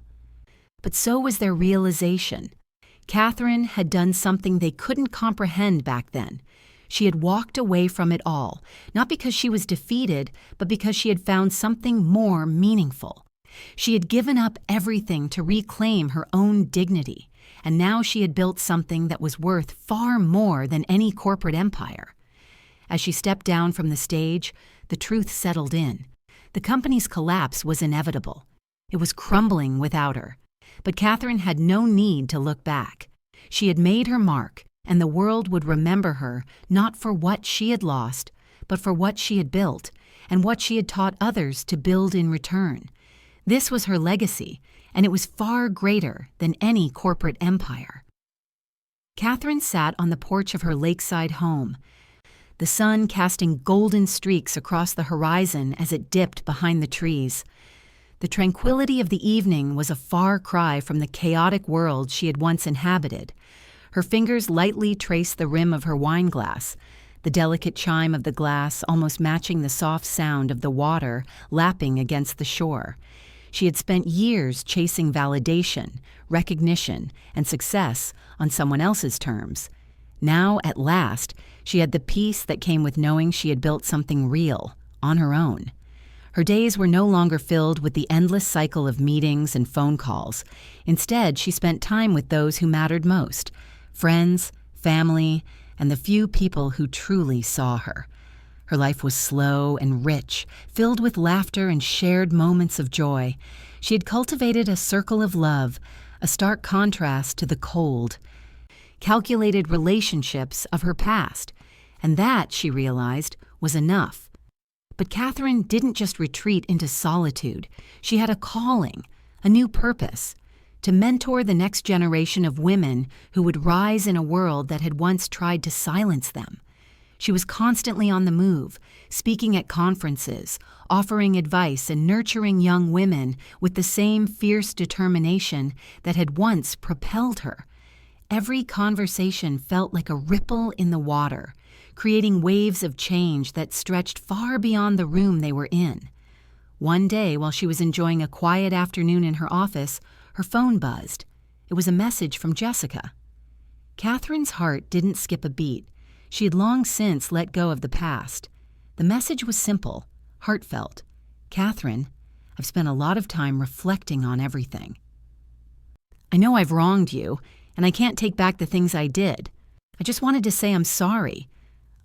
But so was their realization. Catherine had done something they couldn't comprehend back then. She had walked away from it all, not because she was defeated, but because she had found something more meaningful. She had given up everything to reclaim her own dignity, and now she had built something that was worth far more than any corporate empire. As she stepped down from the stage, the truth settled in. The company's collapse was inevitable. It was crumbling without her. But Catherine had no need to look back. She had made her mark, and the world would remember her not for what she had lost, but for what she had built and what she had taught others to build in return. This was her legacy, and it was far greater than any corporate empire. Catherine sat on the porch of her lakeside home, the sun casting golden streaks across the horizon as it dipped behind the trees. The tranquility of the evening was a far cry from the chaotic world she had once inhabited. Her fingers lightly traced the rim of her wineglass, the delicate chime of the glass almost matching the soft sound of the water lapping against the shore. She had spent years chasing validation, recognition, and success on someone else's terms. Now, at last, she had the peace that came with knowing she had built something real, on her own. Her days were no longer filled with the endless cycle of meetings and phone calls. Instead, she spent time with those who mattered most: friends, family, and the few people who truly saw her. Her life was slow and rich, filled with laughter and shared moments of joy. She had cultivated a circle of love, a stark contrast to the cold, calculated relationships of her past, and that, she realized, was enough. But Catherine didn't just retreat into solitude. She had a calling, a new purpose: to mentor the next generation of women who would rise in a world that had once tried to silence them. She was constantly on the move, speaking at conferences, offering advice and nurturing young women with the same fierce determination that had once propelled her. Every conversation felt like a ripple in the water, creating waves of change that stretched far beyond the room they were in. One day, while she was enjoying a quiet afternoon in her office, her phone buzzed. It was a message from Jessica. Catherine's heart didn't skip a beat. She had long since let go of the past. The message was simple, heartfelt. "Catherine, I've spent a lot of time reflecting on everything. I know I've wronged you, and I can't take back the things I did. I just wanted to say I'm sorry.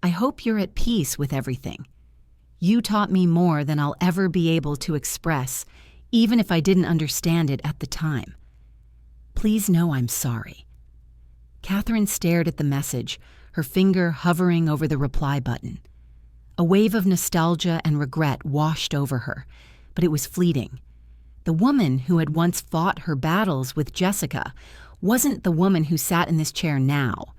I hope you're at peace with everything. You taught me more than I'll ever be able to express, even if I didn't understand it at the time. Please know I'm sorry." Catherine stared at the message, her finger hovering over the reply button. A wave of nostalgia and regret washed over her, but it was fleeting. The woman who had once fought her battles with Jessica wasn't the woman who sat in this chair now.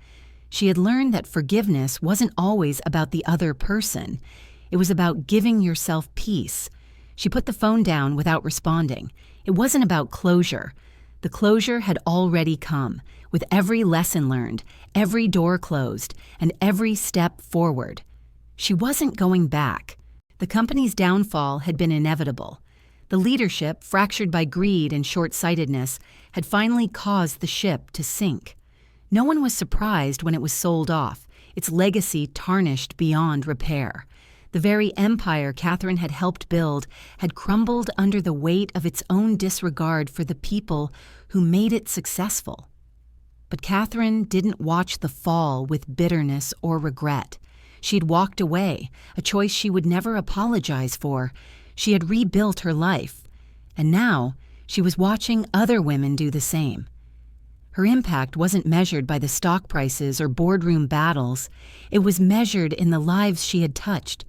She had learned that forgiveness wasn't always about the other person. It was about giving yourself peace. She put the phone down without responding. It wasn't about closure. The closure had already come, with every lesson learned, every door closed, and every step forward. She wasn't going back. The company's downfall had been inevitable. The leadership, fractured by greed and short-sightedness, had finally caused the ship to sink. No one was surprised when it was sold off, its legacy tarnished beyond repair. The very empire Catherine had helped build had crumbled under the weight of its own disregard for the people who made it successful. But Catherine didn't watch the fall with bitterness or regret. She'd walked away, a choice she would never apologize for. She had rebuilt her life, and now she was watching other women do the same. Her impact wasn't measured by the stock prices or boardroom battles. It was measured in the lives she had touched,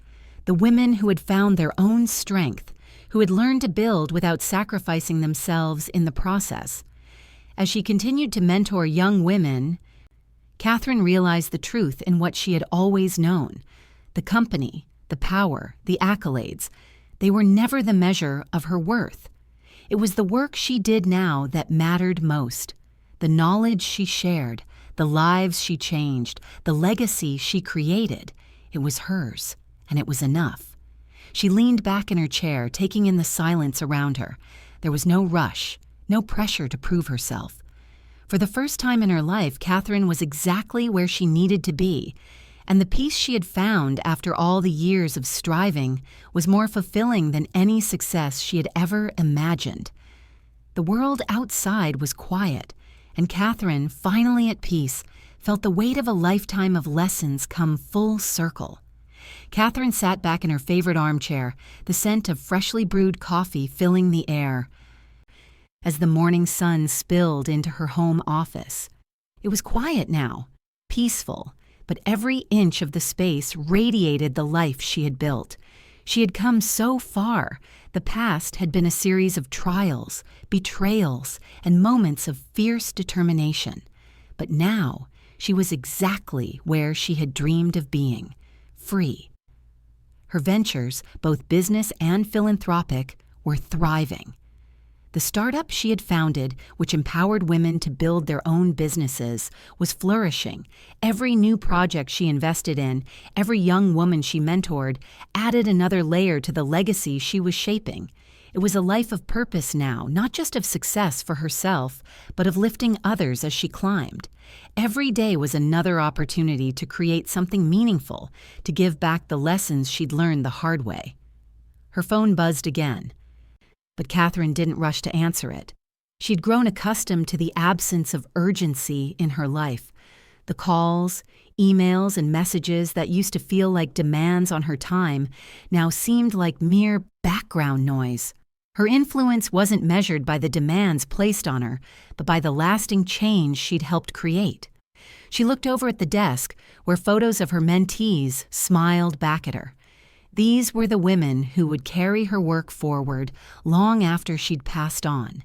the women who had found their own strength, who had learned to build without sacrificing themselves in the process. As she continued to mentor young women, Catherine realized the truth in what she had always known. The company, the power, the accolades, they were never the measure of her worth. It was the work she did now that mattered most. The knowledge she shared, the lives she changed, the legacy she created. It was hers, and it was enough. She leaned back in her chair, taking in the silence around her. There was no rush, no pressure to prove herself. For the first time in her life, Catherine was exactly where she needed to be, and the peace she had found after all the years of striving was more fulfilling than any success she had ever imagined. The world outside was quiet, and Catherine, finally at peace, felt the weight of a lifetime of lessons come full circle. Catherine sat back in her favorite armchair, the scent of freshly brewed coffee filling the air. as the morning sun spilled into her home office. It was quiet now, peaceful, but every inch of the space radiated the life she had built. She had come so far. The past had been a series of trials, betrayals, and moments of fierce determination. But now, she was exactly where she had dreamed of being, free. Her ventures, both business and philanthropic, were thriving. The startup she had founded, which empowered women to build their own businesses, was flourishing. Every new project she invested in, every young woman she mentored, added another layer to the legacy she was shaping. It was a life of purpose now, not just of success for herself, but of lifting others as she climbed. Every day was another opportunity to create something meaningful, to give back the lessons she'd learned the hard way. Her phone buzzed again. But Catherine didn't rush to answer it. She'd grown accustomed to the absence of urgency in her life. The calls, emails, and messages that used to feel like demands on her time now seemed like mere background noise. Her influence wasn't measured by the demands placed on her, but by the lasting change she'd helped create. She looked over at the desk, where photos of her mentees smiled back at her. These were the women who would carry her work forward long after she'd passed on.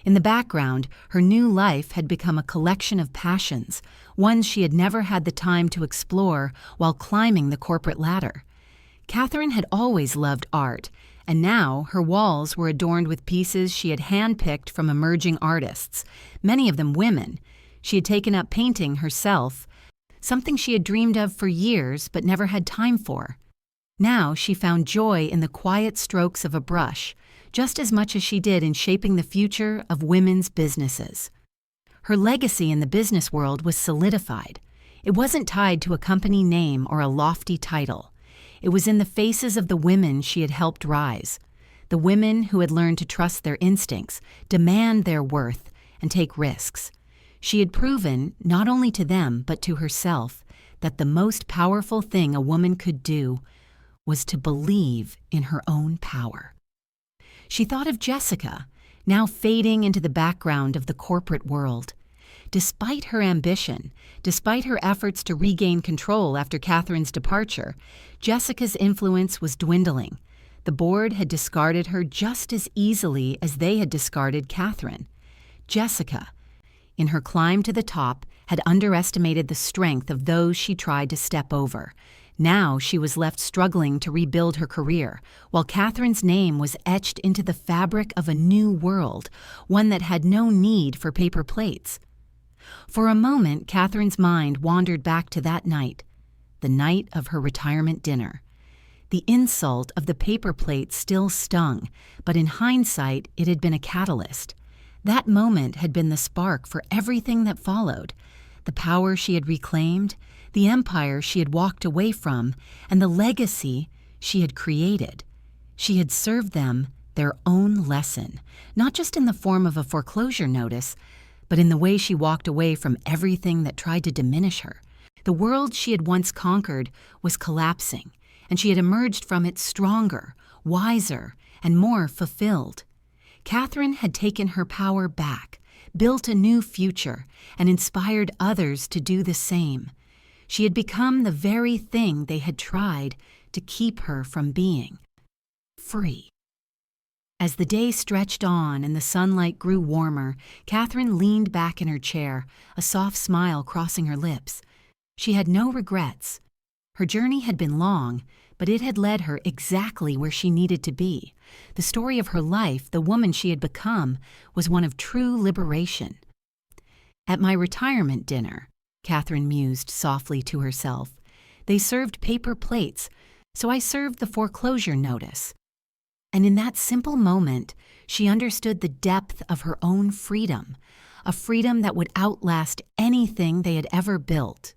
In the background, her new life had become a collection of passions, ones she had never had the time to explore while climbing the corporate ladder. Catherine had always loved art, and now her walls were adorned with pieces she had handpicked from emerging artists, many of them women. She had taken up painting herself, something she had dreamed of for years but never had time for. Now she found joy in the quiet strokes of a brush, just as much as she did in shaping the future of women's businesses. Her legacy in the business world was solidified. It wasn't tied to a company name or a lofty title. It was in the faces of the women she had helped rise, the women who had learned to trust their instincts, demand their worth, and take risks. She had proven, not only to them but to herself, that the most powerful thing a woman could do was to believe in her own power. She thought of Jessica, now fading into the background of the corporate world. Despite her ambition, despite her efforts to regain control after Catherine's departure, Jessica's influence was dwindling. The board had discarded her just as easily as they had discarded Catherine. Jessica, in her climb to the top, had underestimated the strength of those she tried to step over. Now she was left struggling to rebuild her career, while Catherine's name was etched into the fabric of a new world, one that had no need for paper plates. For a moment, Catherine's mind wandered back to that night, the night of her retirement dinner. The insult of the paper plate still stung, but in hindsight, it had been a catalyst. That moment had been the spark for everything that followed. The power she had reclaimed, the empire she had walked away from, and the legacy she had created. She had served them their own lesson, not just in the form of a foreclosure notice, but in the way she walked away from everything that tried to diminish her. The world she had once conquered was collapsing, and she had emerged from it stronger, wiser, and more fulfilled. Catherine had taken her power back, built a new future, and inspired others to do the same. She had become the very thing they had tried to keep her from being: free. As the day stretched on and the sunlight grew warmer, Catherine leaned back in her chair, a soft smile crossing her lips. She had no regrets. Her journey had been long, but it had led her exactly where she needed to be. The story of her life, the woman she had become, was one of true liberation. At my retirement dinner, Catherine mused softly to herself, they served paper plates, so I served the foreclosure notice. And in that simple moment, she understood the depth of her own freedom, a freedom that would outlast anything they had ever built.